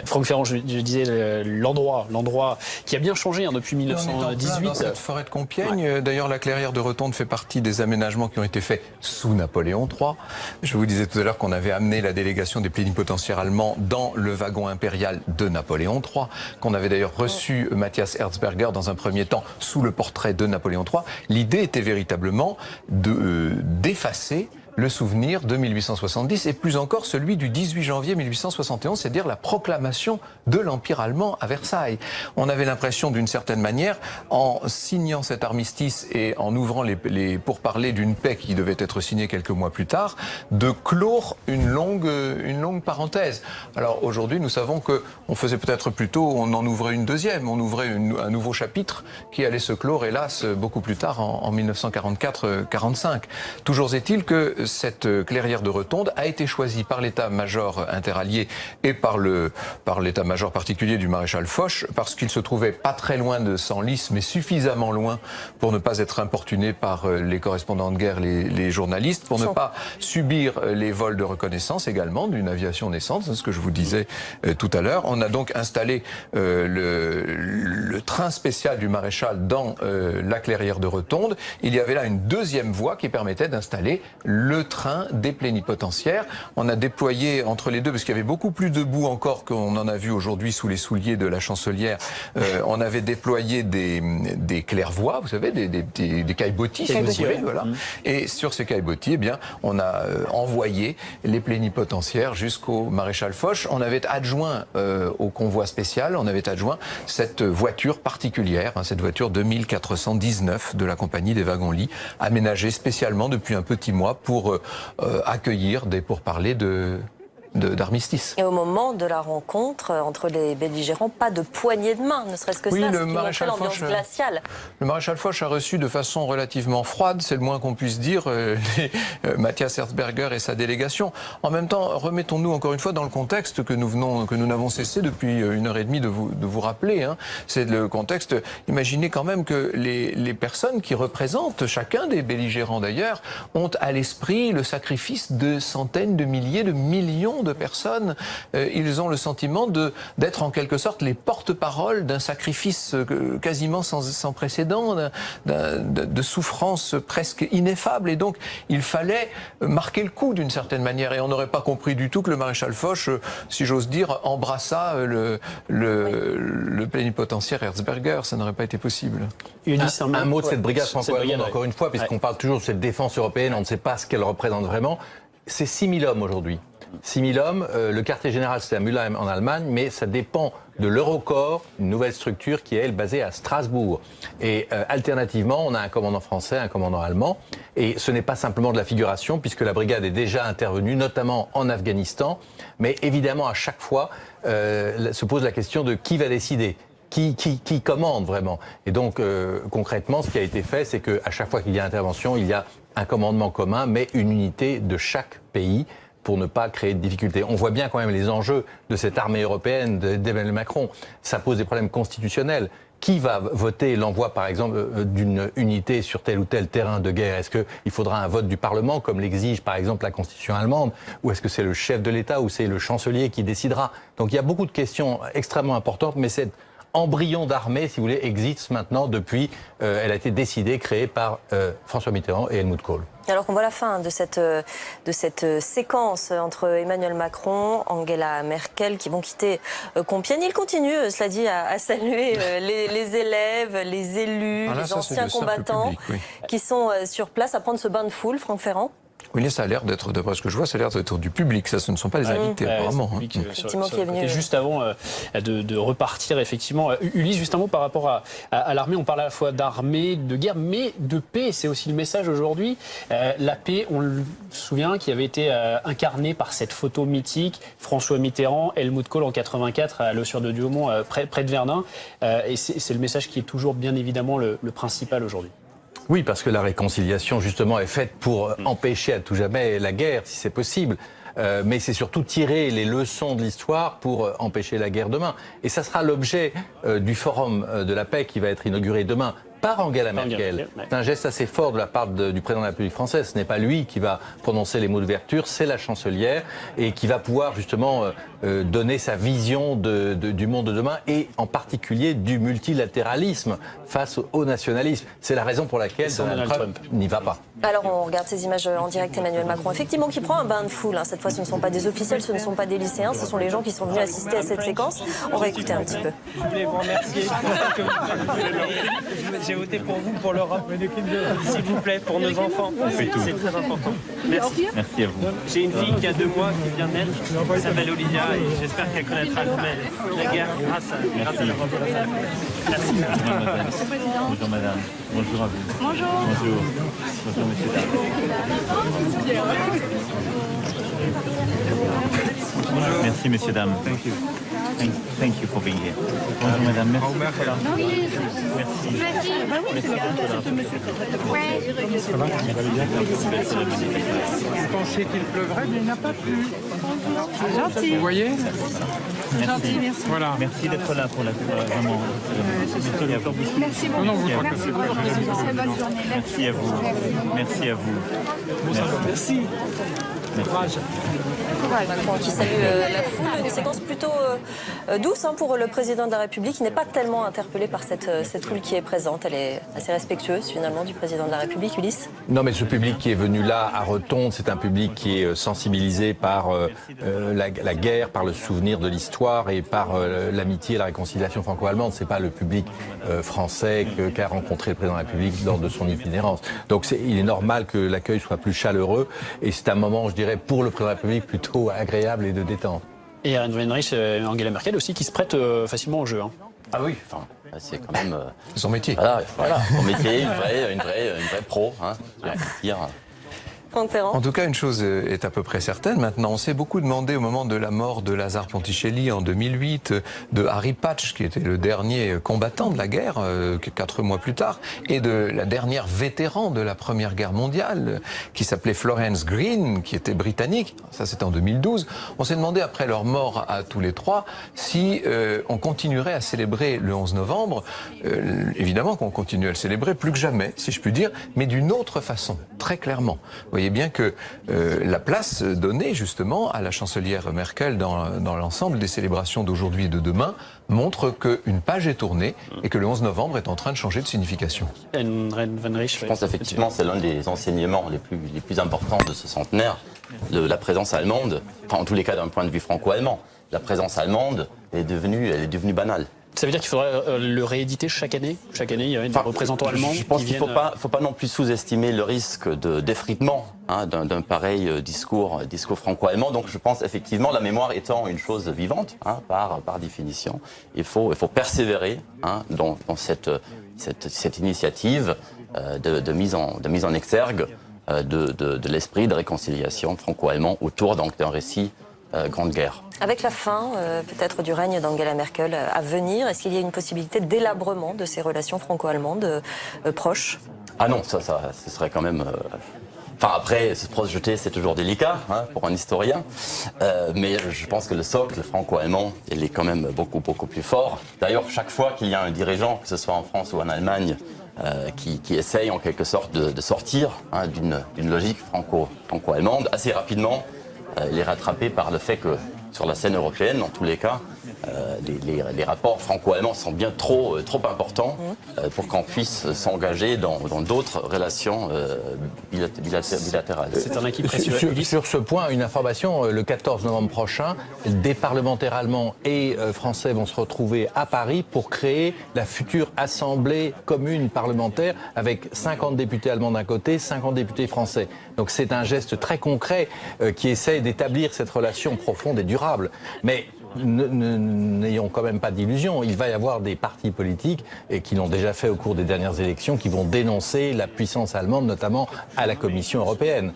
Franck Ferrand, je disais l'endroit qui a bien changé depuis 1918. Dans cette forêt de Compiègne, ouais. D'ailleurs la clairière de Rotonde fait partie des aménagements qui ont été faits sous Napoléon III. Je vous disais tout à l'heure qu'on avait amené la délégation des plénipotentiaires allemands dans le wagon impérial de Napoléon III, qu'on avait d'ailleurs reçu Matthias Erzberger dans un premier temps sous le portrait de Napoléon III. L'idée était véritablement d'effacer le souvenir de 1870 et plus encore celui du 18 janvier 1871, c'est-à-dire la proclamation de l'Empire allemand à Versailles. On avait l'impression d'une certaine manière, en signant cet armistice et en ouvrant les pourparlers d'une paix qui devait être signée quelques mois plus tard, de clore une longue parenthèse. Alors aujourd'hui, nous savons qu'on faisait peut-être plutôt, on en ouvrait une deuxième, on ouvrait un nouveau chapitre qui allait se clore, hélas, beaucoup plus tard, en 1944-45. Toujours est-il que cette clairière de Rotonde a été choisie par l'état-major interallié et par l'état-major particulier du maréchal Foch, parce qu'il se trouvait pas très loin de Senlis, mais suffisamment loin pour ne pas être importuné par les correspondants de guerre, les journalistes, pour ne pas subir les vols de reconnaissance également d'une aviation naissante, c'est ce que je vous disais tout à l'heure. On a donc installé le train spécial du maréchal dans la clairière de Rotonde. Il y avait là une deuxième voie qui permettait d'installer le train des plénipotentiaires. On a déployé entre les deux, parce qu'il y avait beaucoup plus de boue encore qu'on en a vu aujourd'hui sous les souliers de la chancelière, on avait déployé des clairvoies, vous savez, des caillebotis, si vous voulez, voilà. Et sur ces caillebotis, eh bien, on a envoyé les plénipotentiaires jusqu'au maréchal Foch. On avait adjoint au convoi spécial, on avait adjoint cette voiture particulière, cette voiture 2419 de la compagnie des wagons-lits, aménagée spécialement depuis un petit mois pour accueillir des pourparlers d'armistice. Et au moment de la rencontre entre les belligérants, pas de poignée de main, ne serait-ce que ça, ce qui montrait l'ambiance glaciale. Le maréchal Foch a reçu de façon relativement froide, c'est le moins qu'on puisse dire, Matthias Erzberger et sa délégation. En même temps, remettons-nous encore une fois dans le contexte que nous n'avons cessé depuis 1h30 de vous rappeler. Hein. C'est le contexte. Imaginez quand même que les personnes qui représentent, chacun des belligérants d'ailleurs, ont à l'esprit le sacrifice de centaines de milliers, de millions de personnes. Ils ont le sentiment d'être en quelque sorte les porte-parole d'un sacrifice quasiment sans précédent, de souffrance presque ineffable. Et donc, il fallait marquer le coup d'une certaine manière. Et on n'aurait pas compris du tout que le maréchal Foch, si j'ose dire, embrassa le plénipotentiaire Erzberger. Ça n'aurait pas été possible. Un mot de cette brigade franco-allemande, encore une fois, puisqu'on parle toujours de cette défense européenne, on ne sait pas ce qu'elle représente vraiment. C'est 6000 hommes aujourd'hui. 6000 hommes, le quartier général c'est à Mülheim en Allemagne, mais ça dépend de l'Eurocorps, une nouvelle structure qui est elle basée à Strasbourg. Et alternativement, on a un commandant français, un commandant allemand, et ce n'est pas simplement de la figuration, puisque la brigade est déjà intervenue, notamment en Afghanistan, mais évidemment à chaque fois se pose la question de qui va décider. Qui commande vraiment. Et donc concrètement, ce qui a été fait, c'est qu'à chaque fois qu'il y a intervention, il y a un commandement commun, mais une unité de chaque pays, pour ne pas créer de difficultés. On voit bien quand même les enjeux de cette armée européenne d'Emmanuel Macron. Ça pose des problèmes constitutionnels. Qui va voter l'envoi, par exemple, d'une unité sur tel ou tel terrain de guerre? Est-ce qu'il faudra un vote du Parlement, comme l'exige, par exemple, la Constitution allemande? Ou est-ce que c'est le chef de l'État ou c'est le chancelier qui décidera? Donc il y a beaucoup de questions extrêmement importantes, mais cette embryon d'armée, si vous voulez, existe maintenant depuis, elle a été décidée, créée par François Mitterrand et Helmut Kohl. Alors qu'on voit la fin de cette séquence entre Emmanuel Macron, Angela Merkel qui vont quitter Compiègne. Il continue, cela dit, à saluer les élèves, les élus, les anciens combattants qui sont sur place à prendre ce bain de foule, Franck Ferrand. Oui, ça a l'air d'être, d'après ce que je vois, ça a l'air d'être du public. Ça, ce ne sont pas les invités, apparemment. Effectivement, qui est venu. Et juste avant de repartir, effectivement, Ulysse, juste un mot par rapport à l'armée. On parle à la fois d'armée, de guerre, mais de paix. C'est aussi le message aujourd'hui. La paix, on se souvient, qui avait été incarnée par cette photo mythique, François Mitterrand, Helmut Kohl en 84 à l'Ossuaire de Douaumont, près de Verdun. Et c'est le message qui est toujours, bien évidemment, le principal aujourd'hui. Oui, parce que la réconciliation, justement, est faite pour empêcher à tout jamais la guerre, si c'est possible. Mais c'est surtout tirer les leçons de l'histoire pour empêcher la guerre demain. Et ça sera l'objet du Forum de la paix qui va être inauguré demain par Angela Merkel. C'est un geste assez fort de la part du président de la République française. Ce n'est pas lui qui va prononcer les mots d'ouverture, c'est la chancelière, et qui va pouvoir justement donner sa vision du monde de demain, et en particulier du multilatéralisme face au nationalisme. C'est la raison pour laquelle Donald Trump n'y va pas. Alors on regarde ces images en direct, Emmanuel Macron, effectivement, qui prend un bain de foule. Cette fois, ce ne sont pas des officiels, ce ne sont pas des lycéens, ce sont les gens qui sont venus assister à cette séquence. On va écouter un petit peu. Je voulais vous remercier. J'ai voté pour vous, pour l'Europe. S'il vous plaît, pour nos enfants. C'est très important. Merci. Merci à vous. J'ai une fille qui a 2 mois qui vient de naître, qui s'appelle Olivia, et j'espère qu'elle connaîtra jamais la guerre grâce à l'Europe. Merci. Bonjour madame. Bonjour à vous. Bonjour. Bonjour. Bonjour messieurs, dames. Merci messieurs, dames. Thank you for being here. Bonjour madame. Merci. Merci. Vous pensiez qu'il pleuvrait, mais il n'a pas plu. C'est gentil. Vous voyez? C'est gentil, merci. Voilà. Merci d'être là pour la vraiment. Merci beaucoup. Non, vous Merci beaucoup. Très bonne journée. Merci à vous. Merci à vous. Merci. Courage. Macron qui salue la foule, une séquence plutôt douce pour le président de la République, qui n'est pas tellement interpellé par cette foule qui est présente. Elle est assez respectueuse finalement du président de la République. Ulysse? Non, mais ce public qui est venu là à Rotonde, c'est un public qui est sensibilisé par la guerre, par le souvenir de l'histoire et par l'amitié et la réconciliation franco-allemande. C'est pas le public français qu'a rencontré le président de la République lors de son itinérance. Donc il est normal que l'accueil soit plus chaleureux et c'est un moment, je dirais, pour le président de la République plutôt agréable et de détente. Et Aaron Weinreich, Angela Merkel aussi, qui se prête facilement au jeu. Hein. Ah oui, enfin, c'est quand même... son métier. Voilà, son métier, une vraie pro. Hein, En tout cas, une chose est à peu près certaine. Maintenant, on s'est beaucoup demandé au moment de la mort de Lazare Ponticelli en 2008, de Harry Patch, qui était le dernier combattant de la guerre, 4 mois plus tard, et de la dernière vétéran de la Première Guerre mondiale, qui s'appelait Florence Green, qui était britannique. Ça, c'était en 2012. On s'est demandé, après leur mort à tous les trois, si on continuerait à célébrer le 11 novembre. Évidemment qu'on continue à le célébrer, plus que jamais, si je puis dire, mais d'une autre façon, très clairement. Vous voyez bien que la place donnée justement à la chancelière Merkel dans l'ensemble des célébrations d'aujourd'hui et de demain montre qu'une page est tournée et que le 11 novembre est en train de changer de signification. Je pense effectivement que c'est l'un des enseignements les plus importants de ce centenaire, de la présence allemande, enfin en tous les cas d'un point de vue franco-allemand. La présence allemande elle est devenue banale. Ça veut dire qu'il faudrait le rééditer chaque année? Chaque année, il y a des représentants allemands. Je pense qu'il ne faut pas non plus sous-estimer le risque d'effritement d'un pareil discours franco-allemand. Donc je pense effectivement, la mémoire étant une chose vivante, par définition, il faut persévérer dans cette initiative de mise en exergue de l'esprit de réconciliation franco-allemand autour d'un récit Grande Guerre. Avec la fin, peut-être, du règne d'Angela Merkel à venir, est-ce qu'il y a une possibilité d'élabrement de ces relations franco-allemandes proches? Ah non, ça ce serait quand même... Enfin, après, se projeter, c'est toujours délicat pour un historien. Mais je pense que le socle franco-allemand, il est quand même beaucoup plus fort. D'ailleurs, chaque fois qu'il y a un dirigeant, que ce soit en France ou en Allemagne, qui essaye en quelque sorte de sortir d'une logique franco-allemande, assez rapidement, il est rattrapé par le fait que sur la scène européenne, dans tous les cas, les rapports franco-allemands sont bien trop importants pour qu'on puisse s'engager dans d'autres relations bilatérales. C'est un acquis précieux. Sur ce point, une information, le 14 novembre prochain, des parlementaires allemands et français vont se retrouver à Paris pour créer la future assemblée commune parlementaire avec 50 députés allemands d'un côté, 50 députés français. Donc c'est un geste très concret qui essaie d'établir cette relation profonde et durable. Mais n'ayons quand même pas d'illusions. Il va y avoir des partis politiques, et qui l'ont déjà fait au cours des dernières élections, qui vont dénoncer la puissance allemande, notamment à la Commission européenne.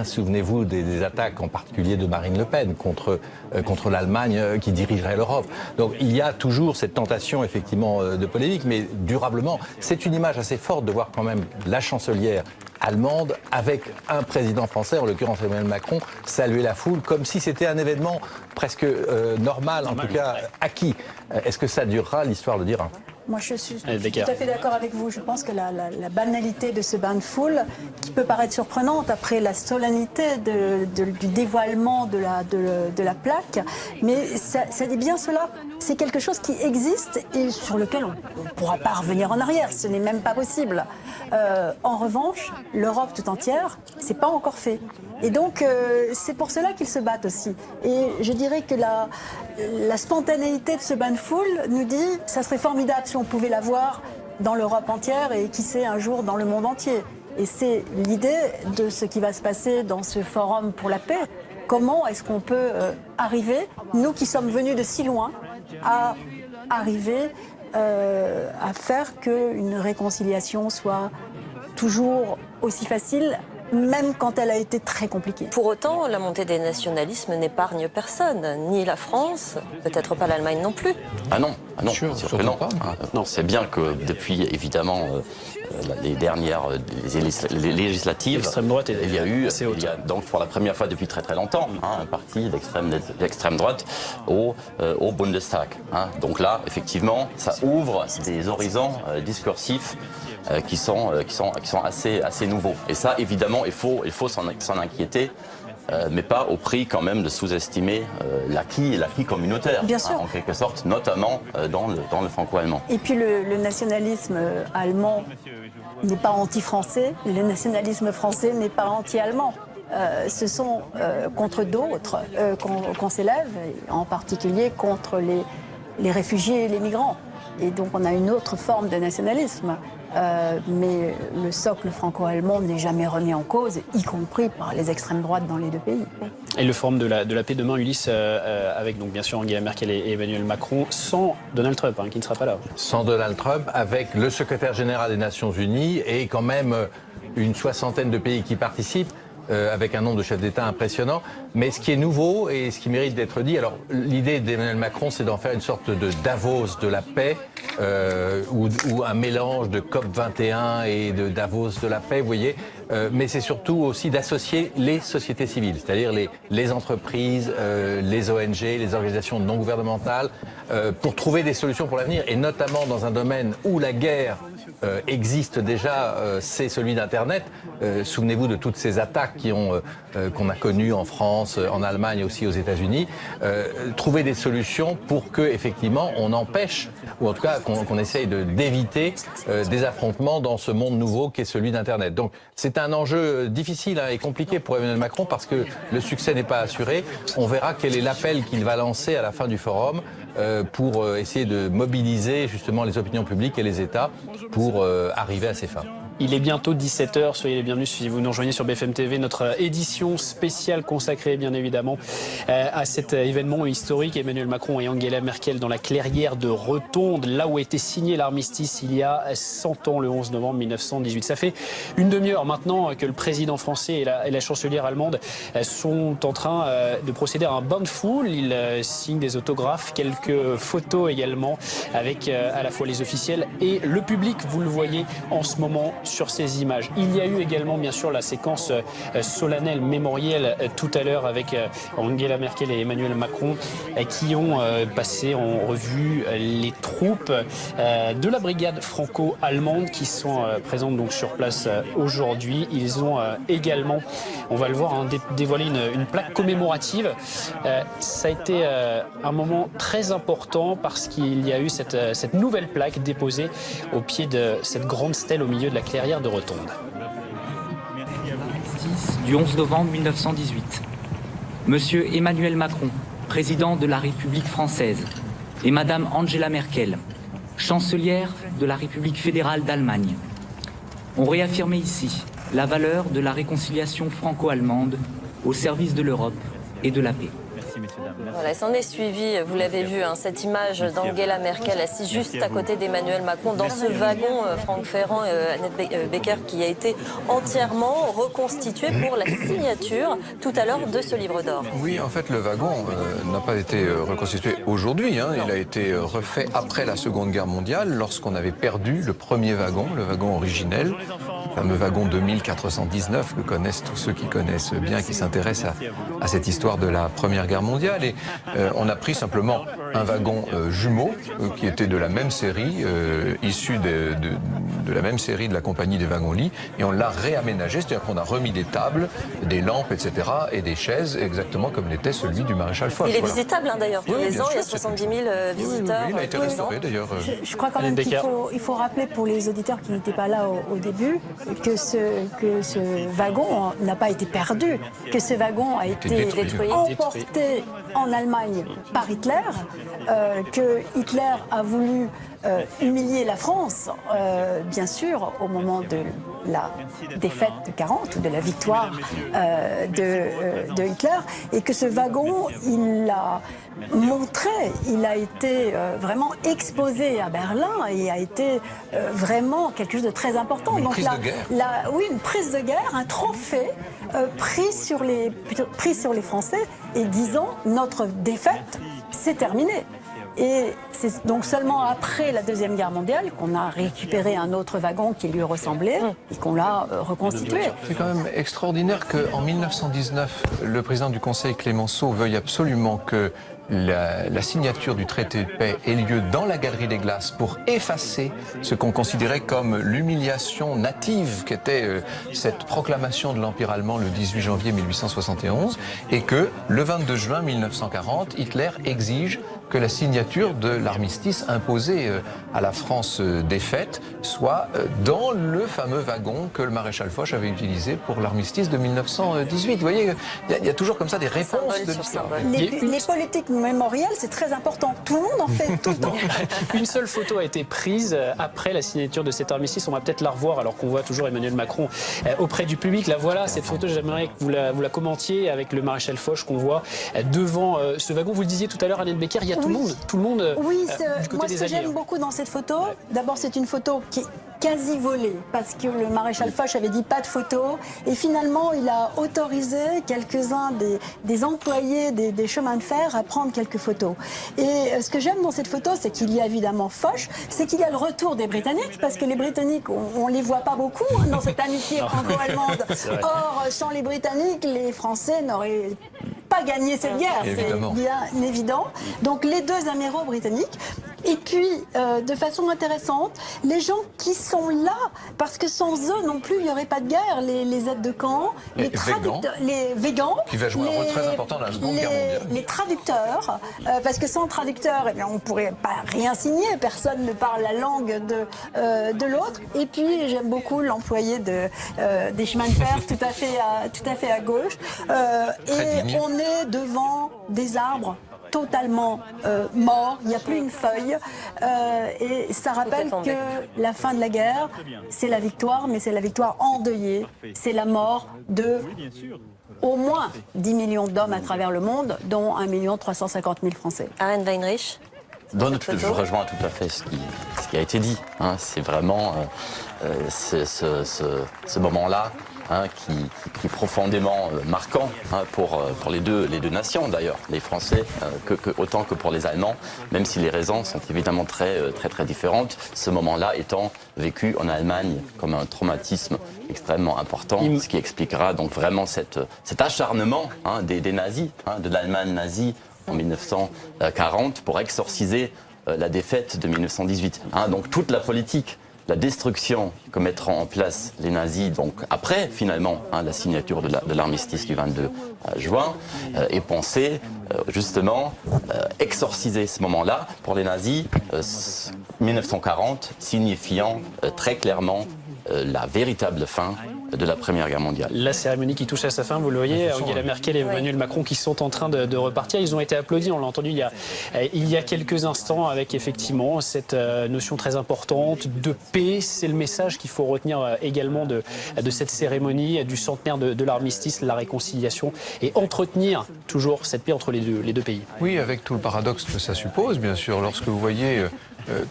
Souvenez-vous des attaques en particulier de Marine Le Pen contre l'Allemagne qui dirigerait l'Europe. Donc il y a toujours cette tentation effectivement de polémique, mais durablement, c'est une image assez forte de voir quand même la chancelière allemande avec un président français, en l'occurrence Emmanuel Macron, saluer la foule comme si c'était un événement presque normal, en tout cas acquis. Est-ce que ça durera? L'histoire le dira. Moi, je suis tout à fait d'accord avec vous. Je pense que la banalité de ce bain de foule, qui peut paraître surprenante après la solennité du dévoilement de la plaque, mais ça dit bien cela. C'est quelque chose qui existe et sur lequel on ne pourra pas revenir en arrière. Ce n'est même pas possible. En revanche, l'Europe tout entière, c'est pas encore fait. Et donc, c'est pour cela qu'ils se battent aussi. Et je dirais que la spontanéité de ce bain de foule nous dit, ça serait formidable si on pouvait l'avoir dans l'Europe entière et qui sait un jour dans le monde entier. Et c'est l'idée de ce qui va se passer dans ce forum pour la paix. Comment est-ce qu'on peut arriver, nous qui sommes venus de si loin, à arriver à faire qu'une réconciliation soit toujours aussi facile, même quand elle a été très compliquée. Pour autant, la montée des nationalismes n'épargne personne, ni la France, peut-être pas l'Allemagne non plus. Ah non, sûr que non. Non, c'est bien que depuis, évidemment, les dernières les législatives, droite il y a eu, donc pour la première fois depuis très très longtemps, un parti d'extrême droite au Bundestag. Donc là, effectivement, ça ouvre des horizons discursifs qui sont assez nouveaux. Et ça, évidemment, il faut s'en inquiéter. Mais pas au prix quand même de sous-estimer l'acquis communautaire, bien sûr. En quelque sorte, notamment dans le franco-allemand. Et puis le nationalisme allemand n'est pas anti-français, le nationalisme français n'est pas anti-allemand. Ce sont contre d'autres qu'on s'élève, en particulier contre les réfugiés et les migrants. Et donc on a une autre forme de nationalisme. Mais le socle franco-allemand n'est jamais remis en cause, y compris par les extrêmes droites dans les deux pays. Et le forum de la paix demain, Ulysse, avec donc bien sûr Angela Merkel et Emmanuel Macron, sans Donald Trump, qui ne sera pas là. Sans Donald Trump, avec le secrétaire général des Nations Unies et quand même une soixantaine de pays qui participent. Avec un nombre de chefs d'État impressionnant. Mais ce qui est nouveau et ce qui mérite d'être dit, alors l'idée d'Emmanuel Macron, c'est d'en faire une sorte de Davos de la paix, ou un mélange de COP21 et de Davos de la paix, vous voyez. Mais c'est surtout aussi d'associer les sociétés civiles, c'est-à-dire les entreprises, les ONG, les organisations non gouvernementales, pour trouver des solutions pour l'avenir, et notamment dans un domaine où la guerre existe déjà, c'est celui d'Internet. Souvenez-vous de toutes ces attaques qu'on a connues en France, en Allemagne et aussi aux États-Unis. Trouver des solutions pour que effectivement on empêche, ou en tout cas qu'on essaye d'éviter des affrontements dans ce monde nouveau qui est celui d'Internet. Donc c'est un enjeu difficile et compliqué pour Emmanuel Macron parce que le succès n'est pas assuré. On verra quel est l'appel qu'il va lancer à la fin du forum pour essayer de mobiliser justement les opinions publiques et les États pour arriver à ses fins. Il est bientôt 17h, soyez les bienvenus si vous nous rejoignez sur BFM TV, notre édition spéciale consacrée bien évidemment à cet événement historique. Emmanuel Macron et Angela Merkel dans la clairière de Rotonde, là où a été signé l'armistice il y a 100 ans, le 11 novembre 1918. Ça fait une demi-heure maintenant que le président français et la chancelière allemande sont en train de procéder à un bain de foule. Ils signent des autographes, quelques photos également avec à la fois les officiels et le public, vous le voyez en ce moment sur ces images. Il y a eu également bien sûr la séquence solennelle mémorielle tout à l'heure avec Angela Merkel et Emmanuel Macron qui ont passé en revue les troupes de la brigade franco-allemande qui sont présentes donc sur place aujourd'hui. Ils ont également, on va le voir, dévoilé une plaque commémorative. Ça a été un moment très important parce qu'il y a eu cette nouvelle plaque déposée au pied de cette grande stèle au milieu de la clairière de Rotonde. Du 11 novembre 1918. Monsieur Emmanuel Macron, président de la République française, et Madame Angela Merkel, chancelière de la République fédérale d'Allemagne, ont réaffirmé ici la valeur de la réconciliation franco-allemande au service de l'Europe et de la paix. Voilà, s'en est suivi, vous l'avez vu, cette image d'Angela Merkel assise juste à côté d'Emmanuel Macron dans ce wagon, Franck Ferrand et Annette Becker, qui a été entièrement reconstitué pour la signature tout à l'heure de ce livre d'or. Oui, en fait, le wagon n'a pas été reconstitué aujourd'hui. Il a été refait après la Seconde Guerre mondiale, lorsqu'on avait perdu le premier wagon, le wagon originel, le fameux wagon 2419 que connaissent tous ceux qui connaissent bien, qui s'intéressent à cette histoire de la Première Guerre mondiale. Et on a pris simplement un wagon jumeau qui était de la même série, issu de la même série de la compagnie des wagons-lits, et on l'a réaménagé, c'est-à-dire qu'on a remis des tables, des lampes, etc., et des chaises, exactement comme l'était celui du maréchal Foch. Il est visitable d'ailleurs, tous les ans, il y a 70 000 visiteurs. Oui, il a été restauré d'ailleurs. Je crois quand même qu'il faut rappeler pour les auditeurs qui n'étaient pas là au début que ce wagon n'a pas été perdu, que ce wagon a été emporté en Allemagne par Hitler, que Hitler a voulu humilié la France, bien sûr, au moment de la défaite de 40 ou de la victoire de Hitler, et que ce wagon, il l'a montré, il a été vraiment exposé à Berlin et a été vraiment quelque chose de très important. Une prise de guerre. Oui, une prise de guerre, un trophée pris sur les Français et disant notre défaite, c'est terminé. Et c'est donc seulement après la Deuxième Guerre mondiale qu'on a récupéré un autre wagon qui lui ressemblait et qu'on l'a reconstitué. C'est quand même extraordinaire qu'en 1919, le président du Conseil Clémenceau veuille absolument que la signature du traité de paix ait lieu dans la Galerie des Glaces pour effacer ce qu'on considérait comme l'humiliation native qu'était cette proclamation de l'Empire allemand le 18 janvier 1871 et que le 22 juin 1940, Hitler exige que la signature de l'armistice imposé à la France défaite soit dans le fameux wagon que le maréchal Foch avait utilisé pour l'armistice de 1918. Vous voyez, il y a toujours comme ça des réponses de l'histoire. Les politiques mémorielles, c'est très important. Tout le monde en fait tout le temps. Une seule photo a été prise après la signature de cet armistice. On va peut-être la revoir alors qu'on voit toujours Emmanuel Macron auprès du public. La voilà, cette photo, j'aimerais que vous la commentiez avec le maréchal Foch qu'on voit devant ce wagon. Vous le disiez tout à l'heure, Annette Becker, il y a tout le monde Oui, du côté moi des ce que Alliés. j'aime beaucoup dans cette photo, d'abord c'est une photo qui est quasi volée parce que le maréchal Foch avait dit pas de photo et finalement il a autorisé quelques-uns des employés des chemins de fer à prendre quelques photos. Et ce que j'aime dans cette photo, c'est qu'il y a évidemment Foch, c'est qu'il y a le retour des Britanniques parce que les Britanniques, on les voit pas beaucoup dans cette amitié franco-allemande. Or, sans les Britanniques, les Français n'auraient pas gagné cette guerre, c'est bien évident. Donc les deux amiraux britanniques. Et puis, de façon intéressante, les gens qui sont là, parce que sans eux non plus, il n'y aurait pas de guerre. Les aides de camp, les traducteurs, les végans, qui va jouer un rôle très important dans la Seconde Guerre mondiale. Les traducteurs, parce que sans traducteurs, eh bien, on ne pourrait pas rien signer. Personne ne parle la langue de l'autre. Et puis, j'aime beaucoup l'employé des chemins de fer, tout à fait à gauche. Et on est devant des arbres totalement morts, il n'y a plus une feuille et ça rappelle que la fin de la guerre, c'est la victoire, mais c'est la victoire endeuillée, c'est la mort de au moins 10 millions d'hommes à travers le monde, dont 1 350 000 Français. Arend Weinrich. Je rejoins tout à fait ce qui a été dit. Hein. C'est vraiment ce moment-là qui est profondément marquant pour les deux nations d'ailleurs, les Français autant que pour les Allemands, même si les raisons sont évidemment très différentes. Ce moment-là étant vécu en Allemagne comme un traumatisme extrêmement important, ce qui expliquera donc vraiment cet acharnement des nazis, de l'Allemagne nazie en 1940 pour exorciser la défaite de 1918. Donc toute la politique, la destruction que mettront en place les nazis, donc après finalement la signature de l'armistice du 22 juin, est pensée justement exorciser ce moment-là pour les nazis, 1940 signifiant très clairement la véritable fin de la Première Guerre mondiale. La cérémonie qui touche à sa fin, vous le voyez, Angela Merkel et Emmanuel Macron qui sont en train de repartir. Ils ont été applaudis, on l'a entendu il y a quelques instants, avec effectivement cette notion très importante de paix. C'est le message qu'il faut retenir également de cette cérémonie, du centenaire de l'armistice, la réconciliation, et entretenir toujours cette paix entre les deux pays. Oui, avec tout le paradoxe que ça suppose, bien sûr, lorsque vous voyez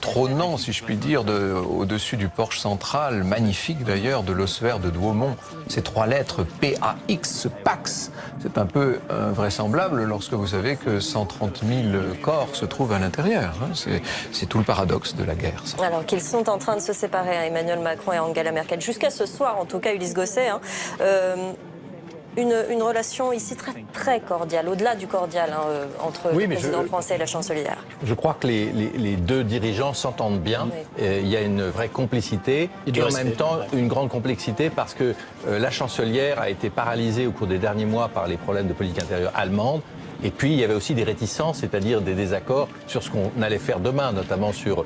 trônant, si je puis dire, au-dessus du porche central, magnifique d'ailleurs, de l'ossuaire de Douaumont, ces 3 lettres PAX, Pax, c'est un peu invraisemblable lorsque vous savez que 130 000 corps se trouvent à l'intérieur. C'est tout le paradoxe de la guerre. Ça. Alors qu'ils sont en train de se séparer, Emmanuel Macron et Angela Merkel, jusqu'à ce soir, en tout cas Ulysse Gosset, une relation ici très cordiale, au-delà du cordial entre le président français et la chancelière. Je crois que les deux dirigeants s'entendent bien. Oui. Il y a une vraie complicité et en même temps une grande complexité parce que la chancelière a été paralysée au cours des derniers mois par les problèmes de politique intérieure allemande. Et puis, il y avait aussi des réticences, c'est-à-dire des désaccords sur ce qu'on allait faire demain, notamment sur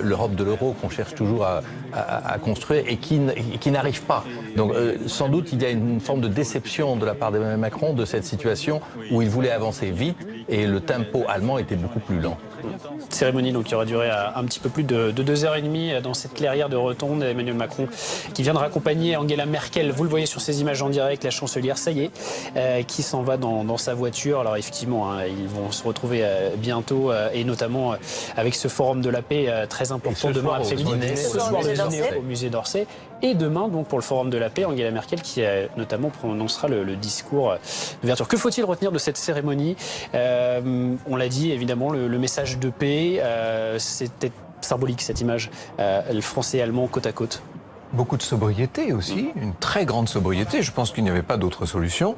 l'Europe de l'euro qu'on cherche toujours à construire et qui n'arrive pas. Donc, sans doute, il y a une forme de déception de la part d'Emmanuel Macron de cette situation où il voulait avancer vite et le tempo allemand était beaucoup plus lent. Cérémonie donc, qui aura duré un petit peu plus de 2h30 dans cette clairière de Rotonde. Emmanuel Macron qui vient de raccompagner Angela Merkel, vous le voyez sur ces images en direct, la chancelière, ça y est, qui s'en va dans sa voiture. Alors effectivement, hein, ils vont se retrouver bientôt et notamment avec ce forum de la paix très important demain après-midi. Ce soir le dîner au musée d'Orsay. Et demain, donc, pour le Forum de la paix, Angela Merkel qui notamment prononcera le discours d'ouverture. Que faut-il retenir de cette cérémonie? On l'a dit, évidemment, le message de paix, c'était symbolique cette image, le français et allemand côte à côte. Beaucoup de sobriété aussi, une très grande sobriété. Je pense qu'il n'y avait pas d'autre solution.